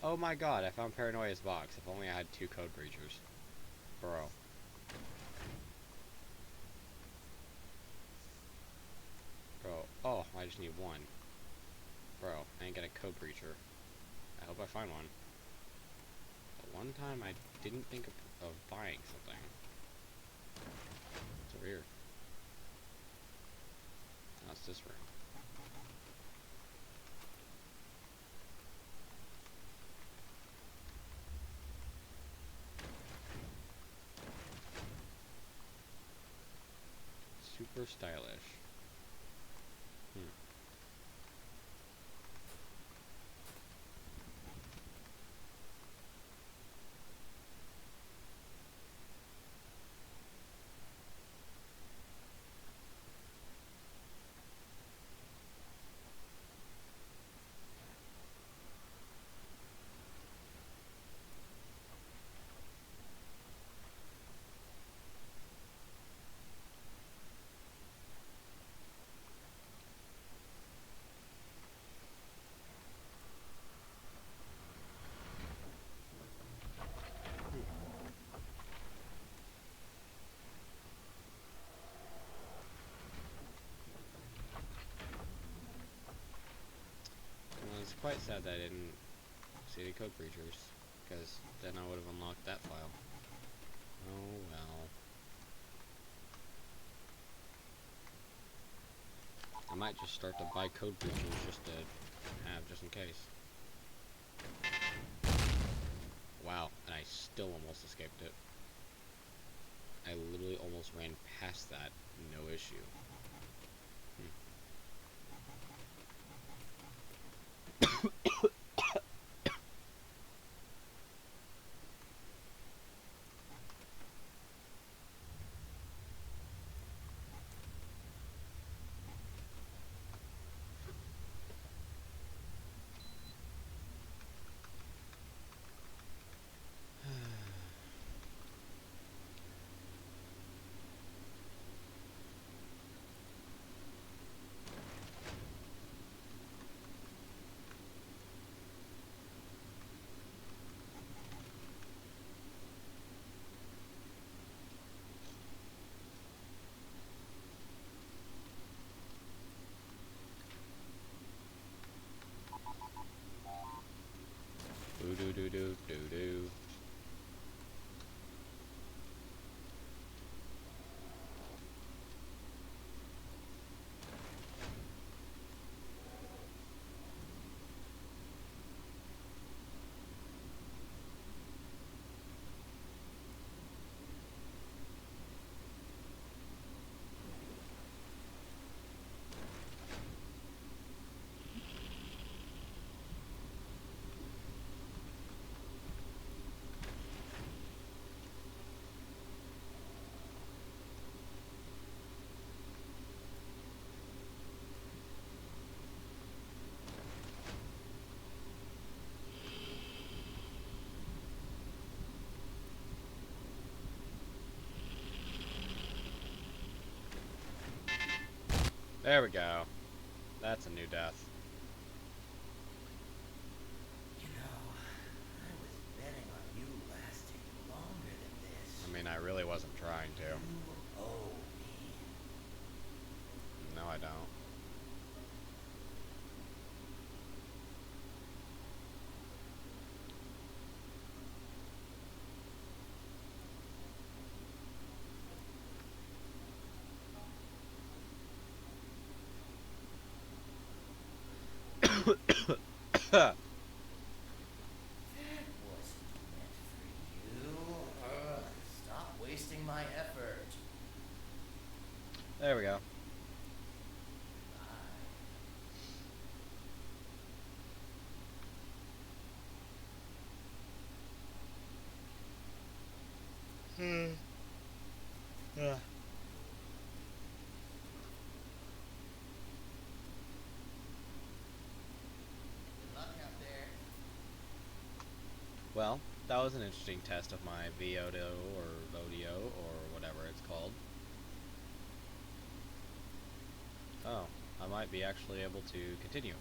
Oh my god, I found Paranoia's box. If only I had 2 code breachers. Bro. Bro. Oh, I just need 1. Bro, I ain't got a code breacher. I hope I find one. But one time I didn't think of buying something. It's weird. That's this room. Super stylish. Well, it's quite sad that I didn't see the code breachers, because then I would have unlocked that file. Oh well. I might just start to buy code breachers just to have, just in case. Wow, and I still almost escaped it. I literally almost ran past that, no issue. do do do do do. There we go. That's a new death. You know, I was betting on you lasting longer than this. I mean, I really wasn't trying to. You owe me. No, I don't. That wasn't meant for you. Stop wasting my effort. There we go. Bye. Yeah. Good luck out there. Well, that was an interesting test of my VODO or VODO or whatever it's called. Oh, I might be actually able to continue.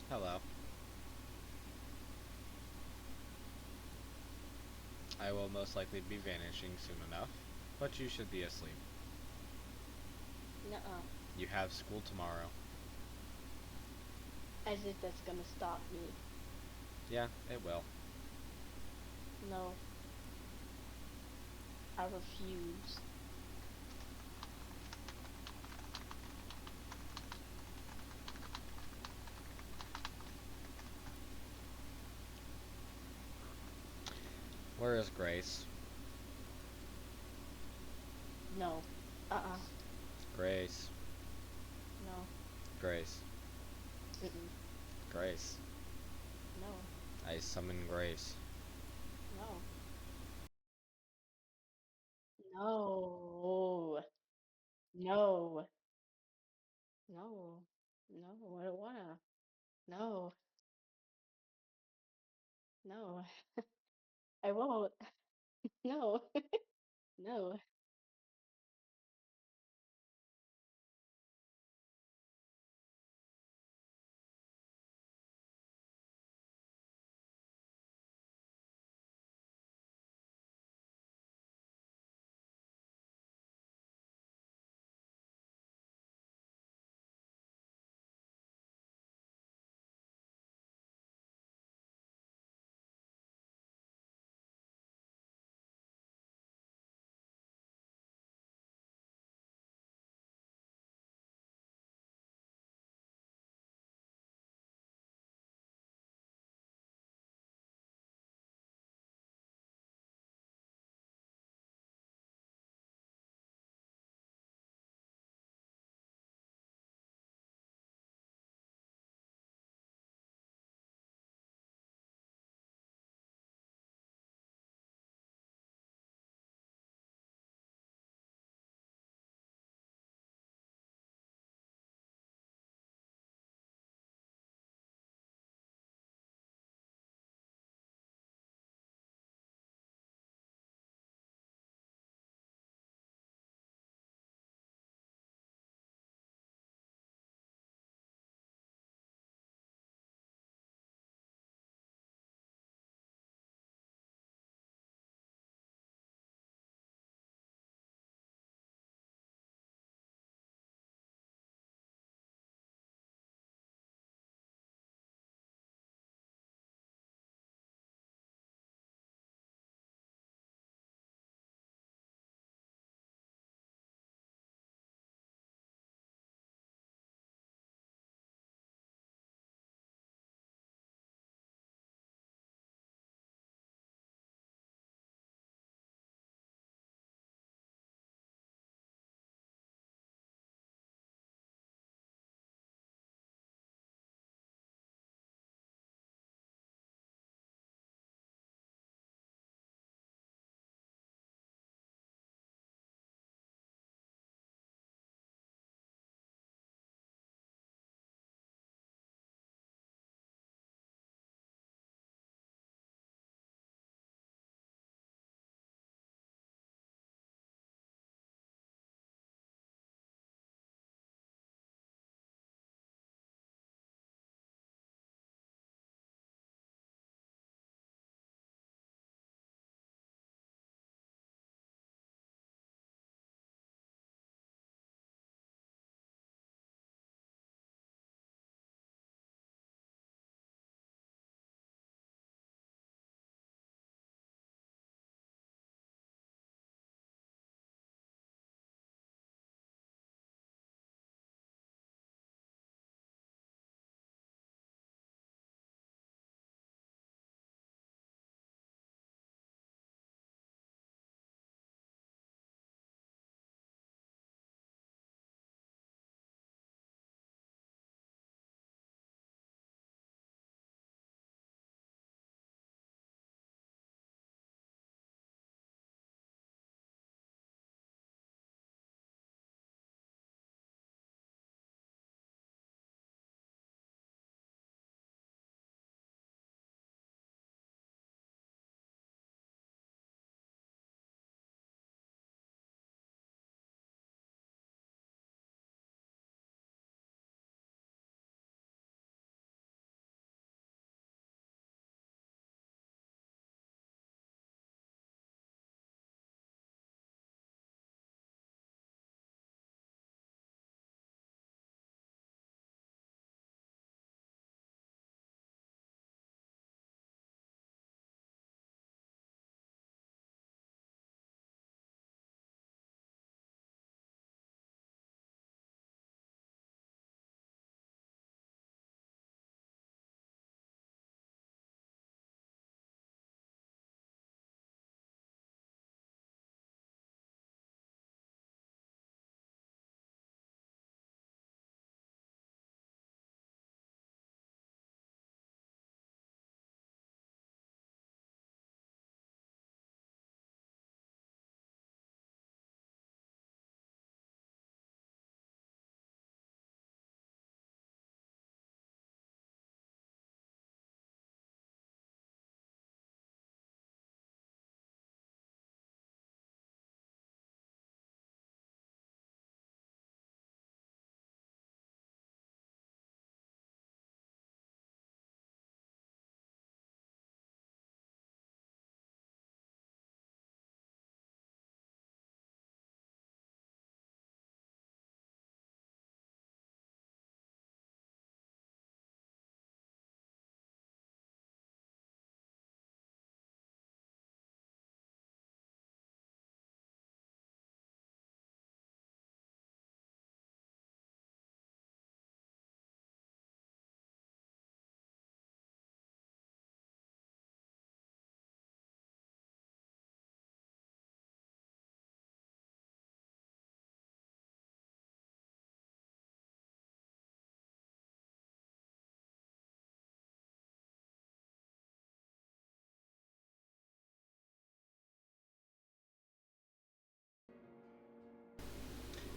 Hello. I will most likely be vanishing soon enough, but you should be asleep. Nuh-uh. You have school tomorrow. As if that's gonna stop me. Yeah, it will. No. I refuse. Where is Grace? No. Uh-uh. Grace. No. Grace. Mm-mm. Grace. No. I summon Grace. No. No. No. No. No. I don't wanna. No. No. I won't. No. No.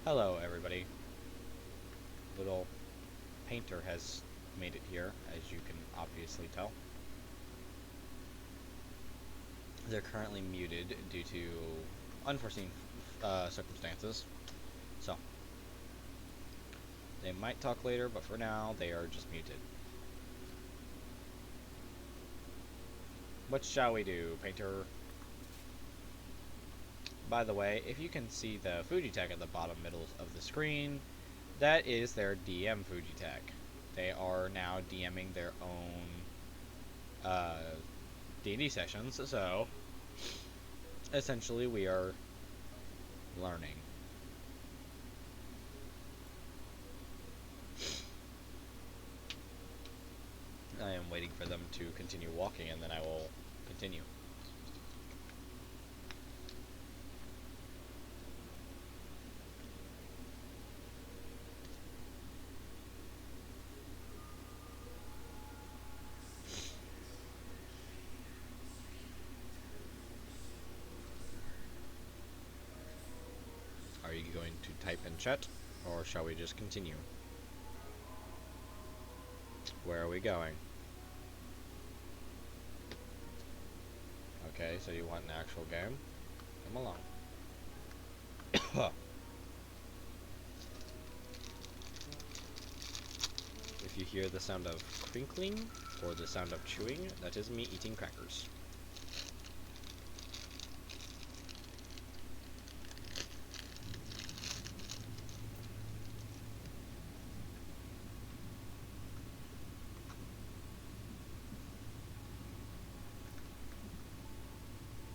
Hello, everybody. Little painter has made it here, as you can obviously tell. They're currently muted due to unforeseen circumstances, so they might talk later, but for now they are just muted. What shall we do, painter? By the way, if you can see the Fujitech at the bottom middle of the screen, that is their DM Fujitech. They are now DMing their own D&D sessions, so essentially we are learning. I am waiting for them to continue walking and then I will continue. Are you going to type in chat, or shall we just continue? Where are we going? Okay, so you want an actual game? Come along. If you hear the sound of crinkling, or the sound of chewing, that is me eating crackers.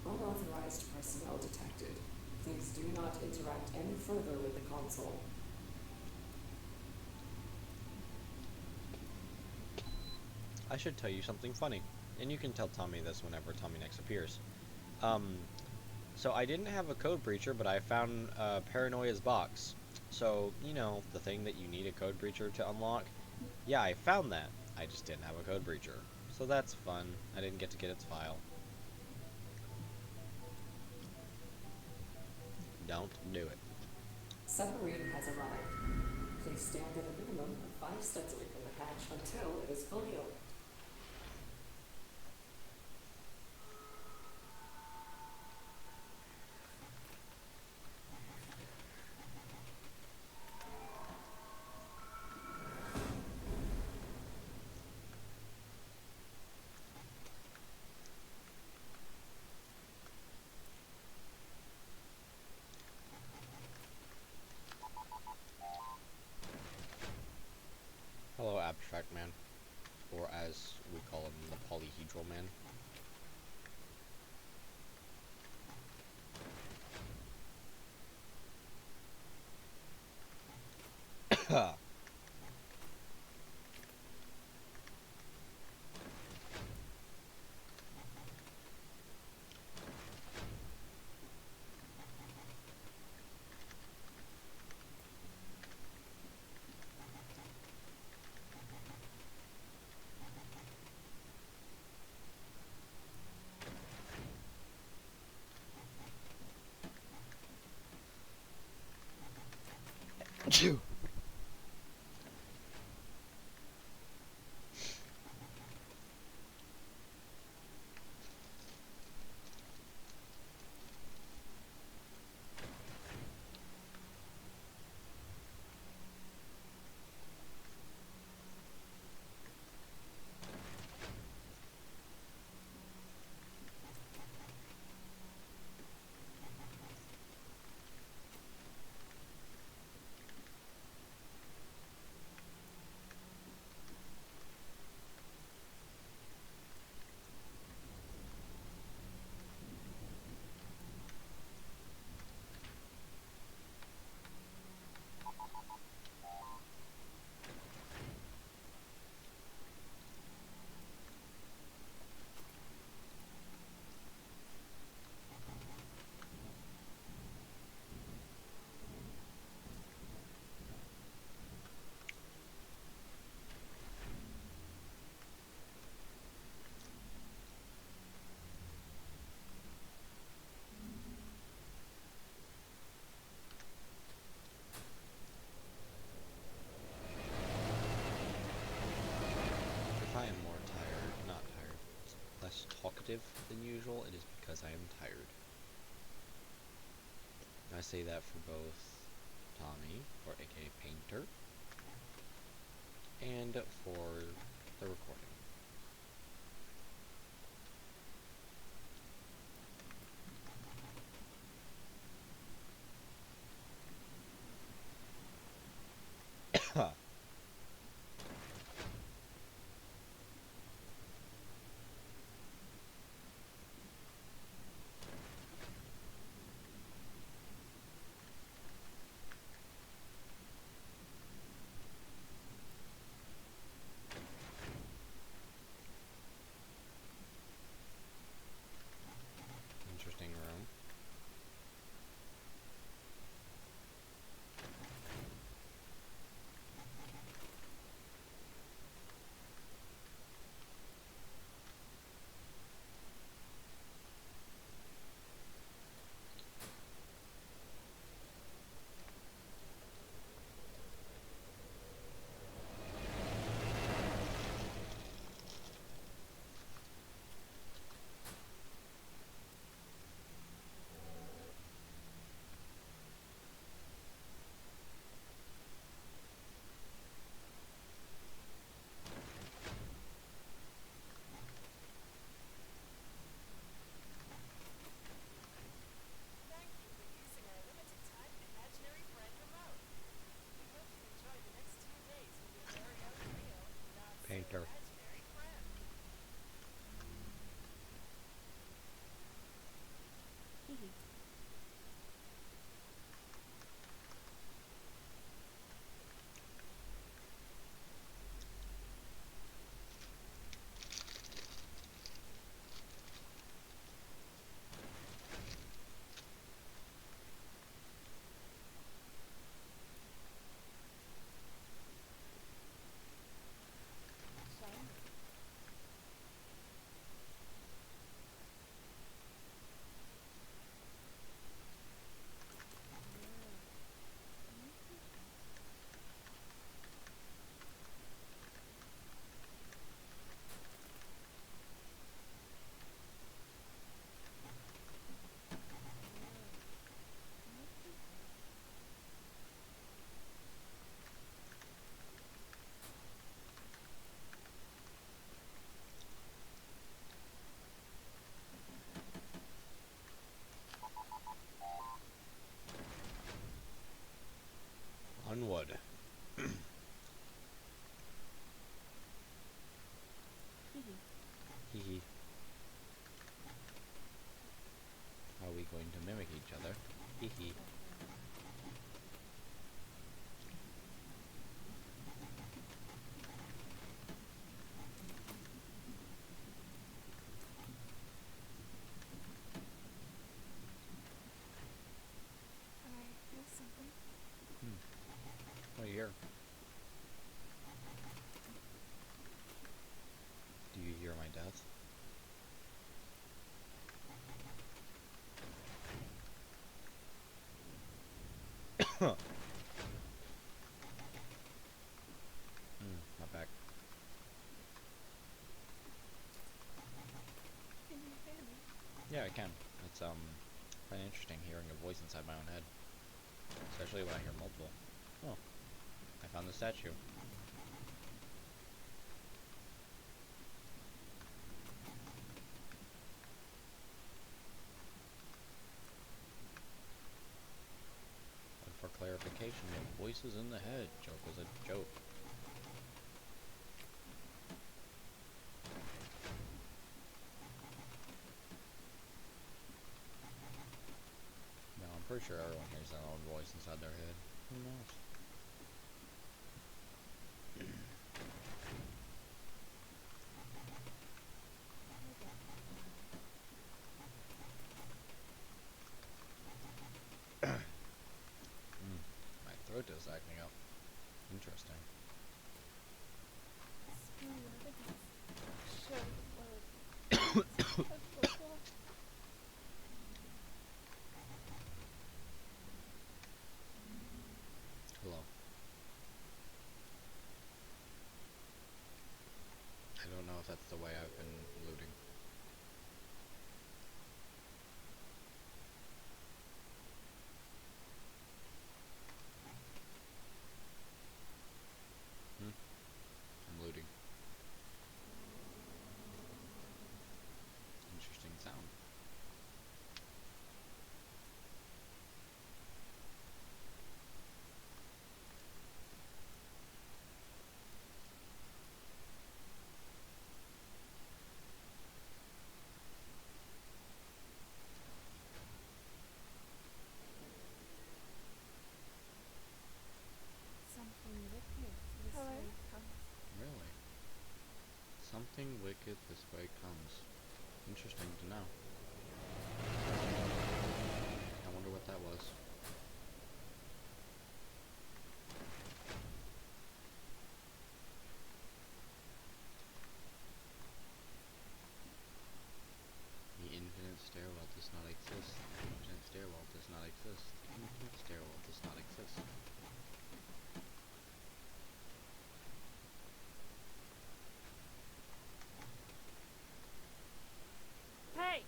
Unauthorized personnel detected. Please do not interact any further with the console. I should tell you something funny, and you can tell Tommy this whenever Tommy next appears. So I didn't have a code breacher, but I found Paranoia's box. So, you know, the thing that you need a code breacher to unlock? Yeah, I found that. I just didn't have a code breacher. So that's fun. I didn't get to get its file. Don't do it. Submarine has arrived. Please stand at a minimum of 5 steps away from the hatch until it is fully opened. Hello, Abstract Man. Or as we call him, the Polyhedral Man. Phew. talkative than usual, it is because I am tired. I say that for both Tommy, or aka Painter, and for the recording. Interesting room. Thank you for using our limited time imaginary friend remote. We hope you enjoy the next 2 days with your very own real, not so Painter. imaginary friend. Hee. Shiny. Onward. Hee. Hee. Are we going to mimic each other? Hee hee. I feel something. Oh, you hear? Do you hear my death? My back. Can you hear me? Yeah, I can. It's quite interesting hearing a voice inside my own head, especially when I hear multiple. Oh, I found the statue. But for clarification, the voices in the head joke was a joke. No, I'm pretty sure everyone hears their own voice inside their head. Who knows? My throat is acting up. Interesting. Screw your evidence. Show or a photo. Something wicked this way comes. Interesting to know. I wonder what that was. The infinite stairwell does not exist. The infinite stairwell does not exist. The infinite stairwell does not exist. Hey!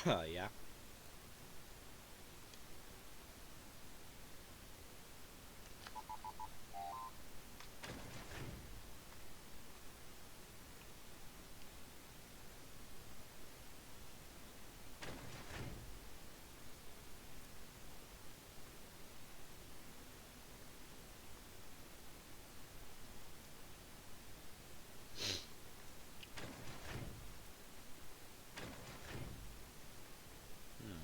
Yeah. Hmm.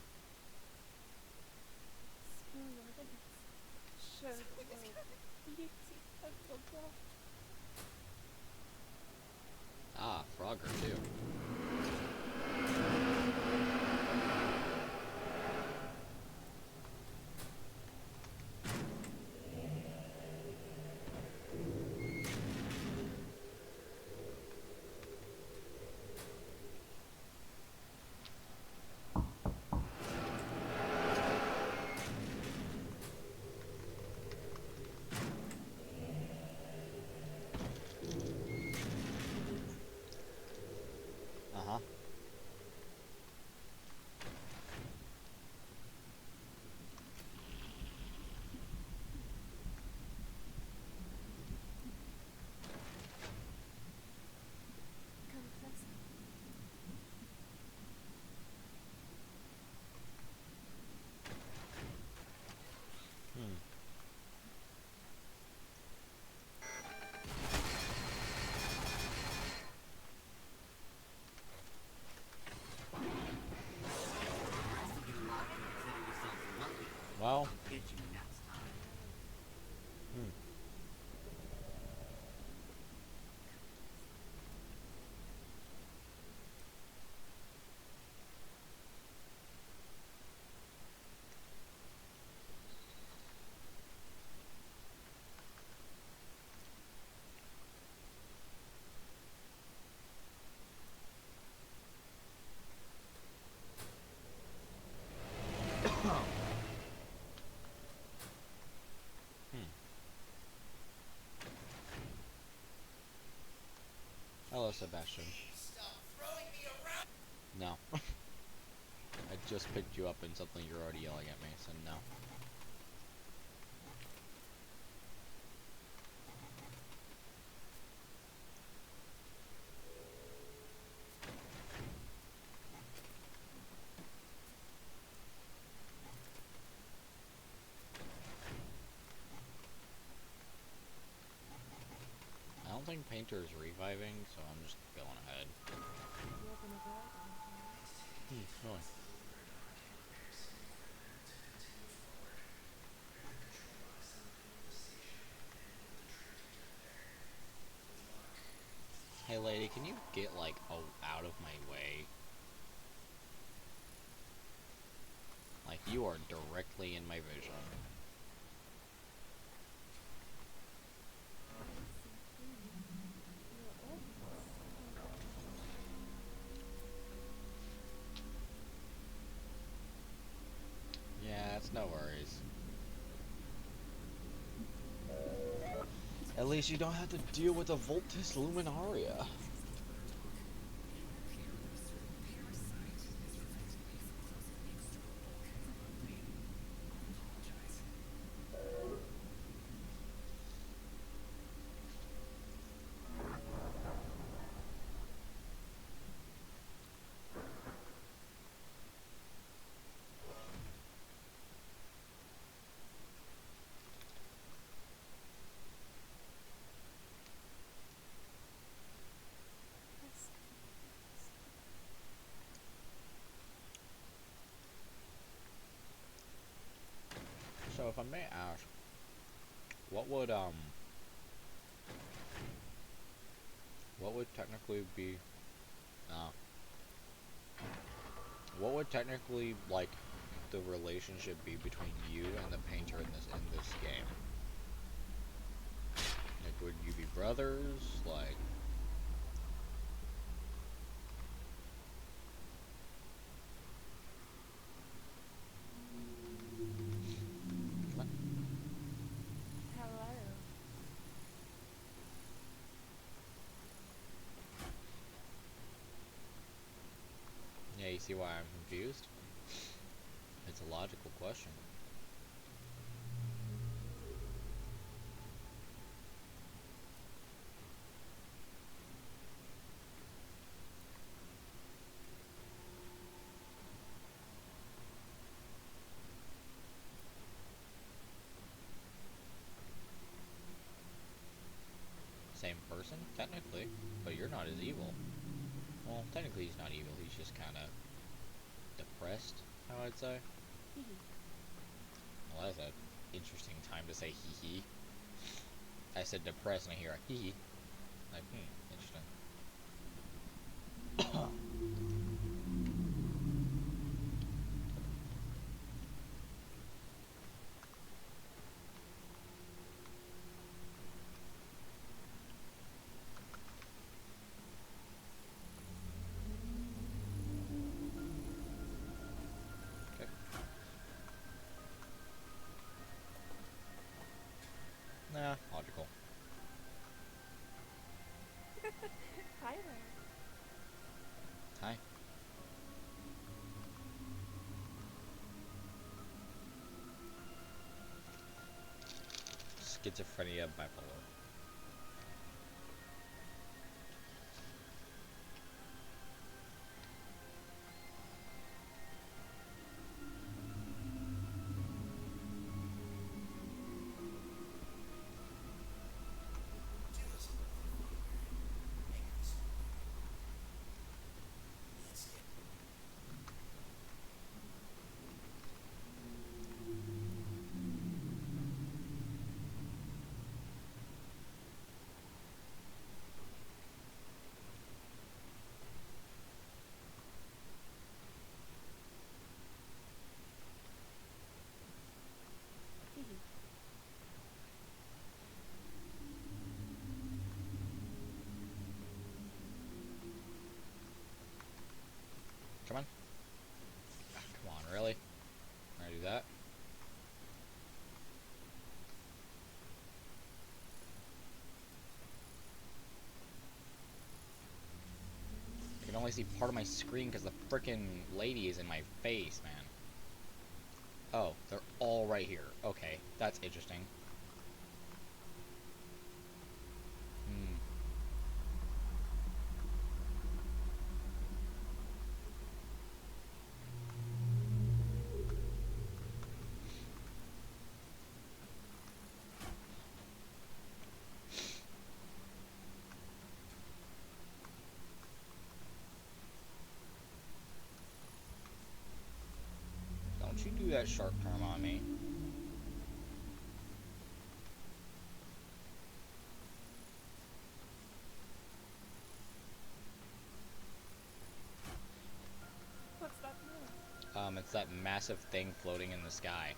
Spoon evidence showed the beauty of Roblox. Ah, Frogger too. Uh-huh. Come closer. Hmm. Well. Hmm. Hmm. Hello, Sebastian. No. I just picked you up and suddenly you're already yelling at me, so no. I don't think Painter's reviving, so I'm just going ahead. Really. Hey lady, can you get like out of my way? Like you are directly in my vision. I see clearly. Your organs are malfunctioning. Yeah, it's no worries. At least you don't have to deal with the Voltus Luminaria. Let's go. So if I may ask, What would technically be uh what would technically like the relationship be between you and the painter in this game? Like, would you be brothers? Like, come on. Hello. Yeah, you see why I'm confused? It's a logical question. Same person, technically, but you're not as evil. Well, technically he's not evil, he's just kind of depressed, how I'd say. Well, that's an interesting time to say hee hee. I said depressed and I hear a hee hee. Like, interesting. Okay. Nah, logical. Hi there. Hi. Schizophrenia, bipolar. Do us a little favor. Make this Let's get Come on. Ah, come on, really? Can I do that? I can only see part of my screen because the frickin' lady is in my face, man. Oh, they're all right here. Okay, that's interesting. Hmm. Don't you do that sharp turn on me. What's that noise? It's that massive thing floating in the sky.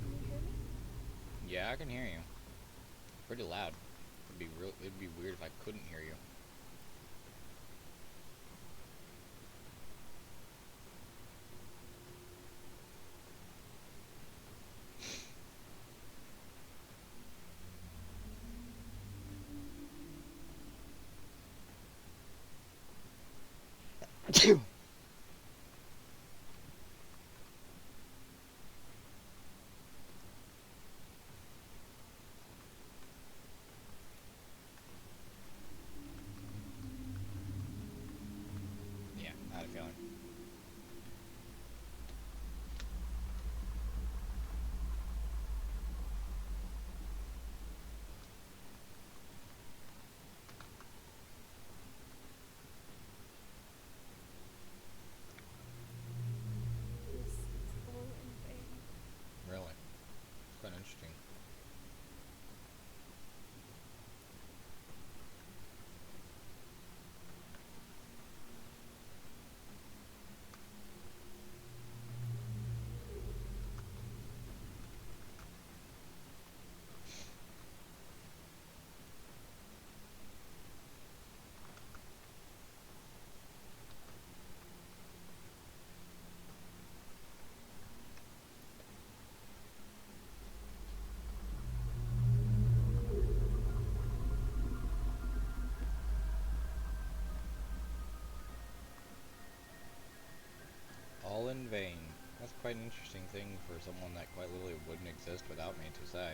Can you hear me? Yeah, I can hear you. Pretty loud. It'd be weird if I couldn't hear you. quite an interesting thing for someone that quite literally wouldn't exist without me to say.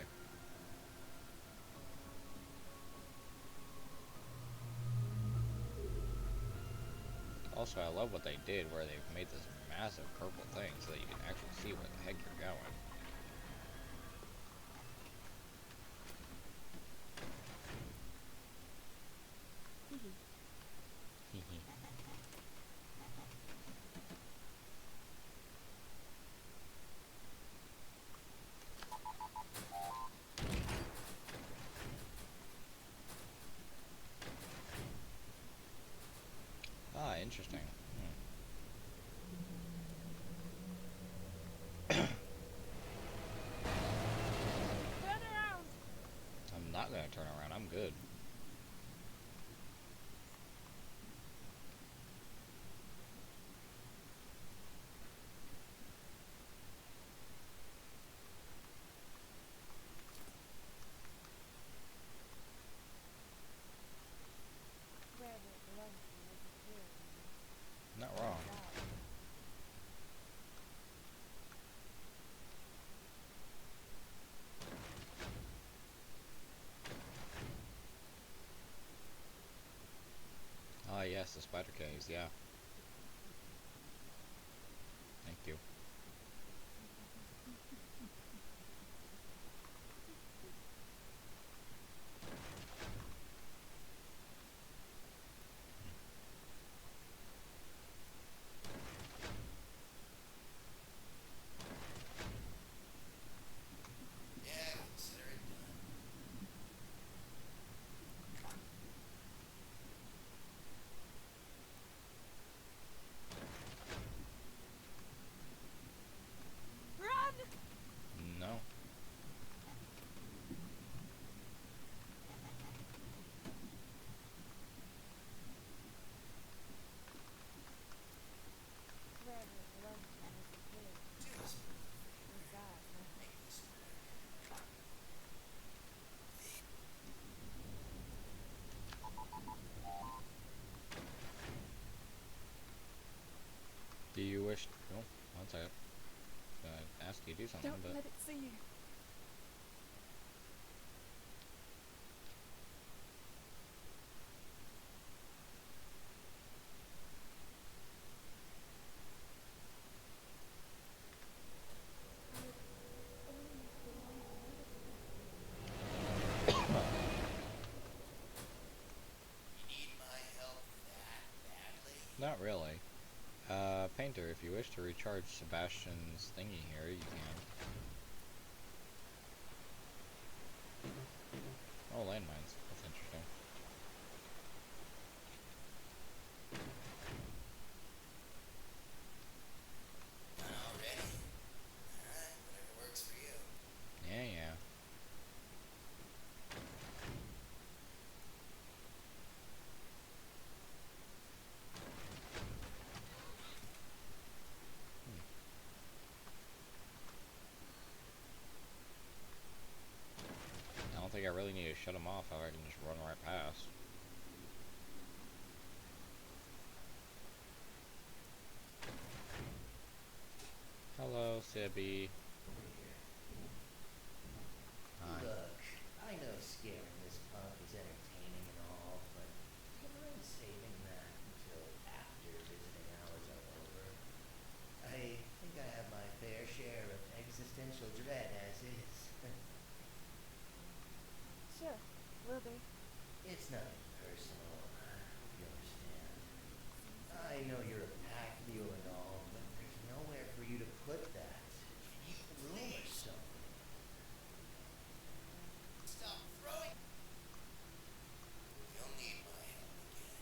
Also, I love what they did where they've made this massive purple thing so that you can actually see where the heck you're going. Ah, interesting. Turn around! I'm not gonna turn around, I'm good. Where did it belong to was a clearing. Not wrong. Ah, yes, the spider caves, yeah. Thank you. Yeah, consider it done. Run! No. Where did it belong to was a clearing. Just Besides, now. make this work. Do you wish... Oh, one second. Gonna ask you to do something, Don't but... let it see you. You need my help that badly? Not really. Painter, if you wish to recharge Sebastian's thingy here, you can. Oh, landmines. That's interesting. Done already? Alright, whatever works for you. Yeah, yeah. I don't think I really need to shut him off, I can just run right past. Hello, Sibby. Hi. Look, I know scaring this punk is entertaining and all, but do you mind saving that until after visiting hours are over? I think I have my fair share of existential dread as is. Sure, will be. It's nothing personal, if you understand. I know you're a pack mule and all, but there's nowhere for you to put that. Can you room or something? Stop throwing! You'll need my help again.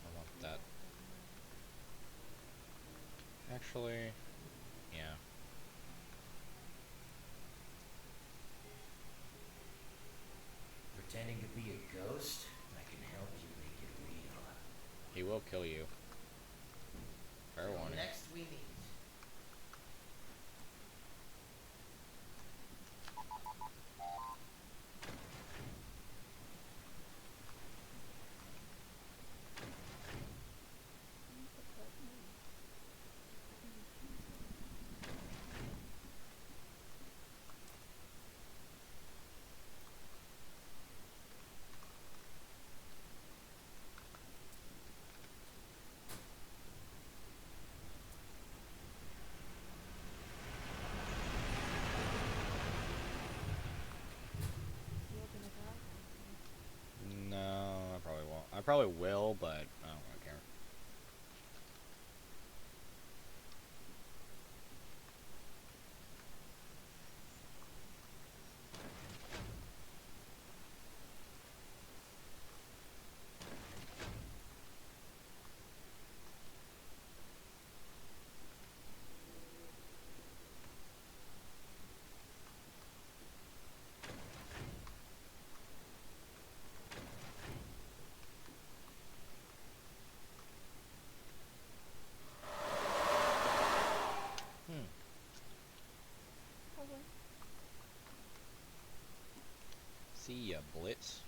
I want that. Actually, yeah. Pretending to be a ghost? I can help you make it real. He will kill you. Fair Till warning. next we meet. probably will, but I don't really care. Probably. See ya, Blitz.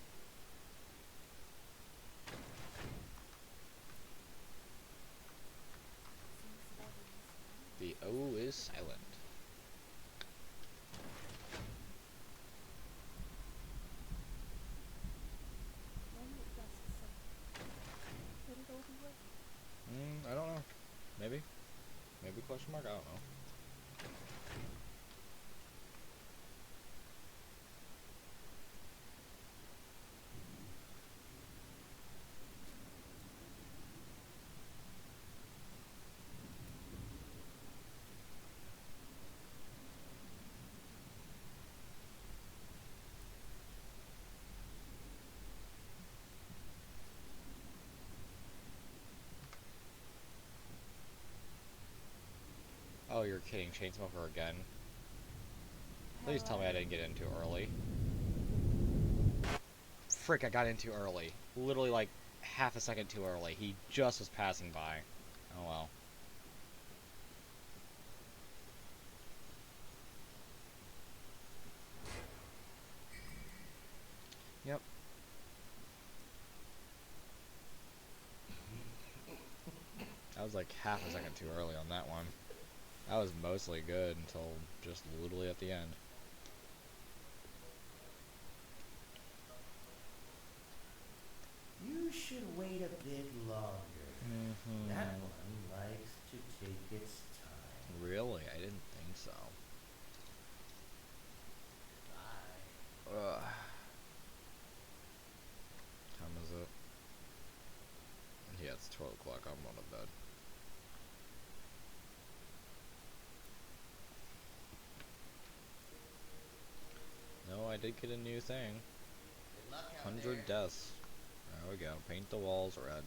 Seems civilians. The O is silent. When it dusk settled, could it all be worth it? I don't know. Maybe. Maybe question mark? I don't know. Oh, you're kidding. Chainsmoker again. Please tell me I didn't get in too early. Frick, I got in too early. Literally like half a second too early. He just was passing by. Oh well. Yep. I was like half a second too early on that one. That was mostly good until just literally at the end. You should wait a bit longer. That one likes to take its time. Really? I didn't think so. Bye. Ugh. Time is it? Yeah, it's 12 o'clock. I'm going to bed. No, I did get a new thing. Good luck out 100 there. deaths. There we go. Paint the walls red.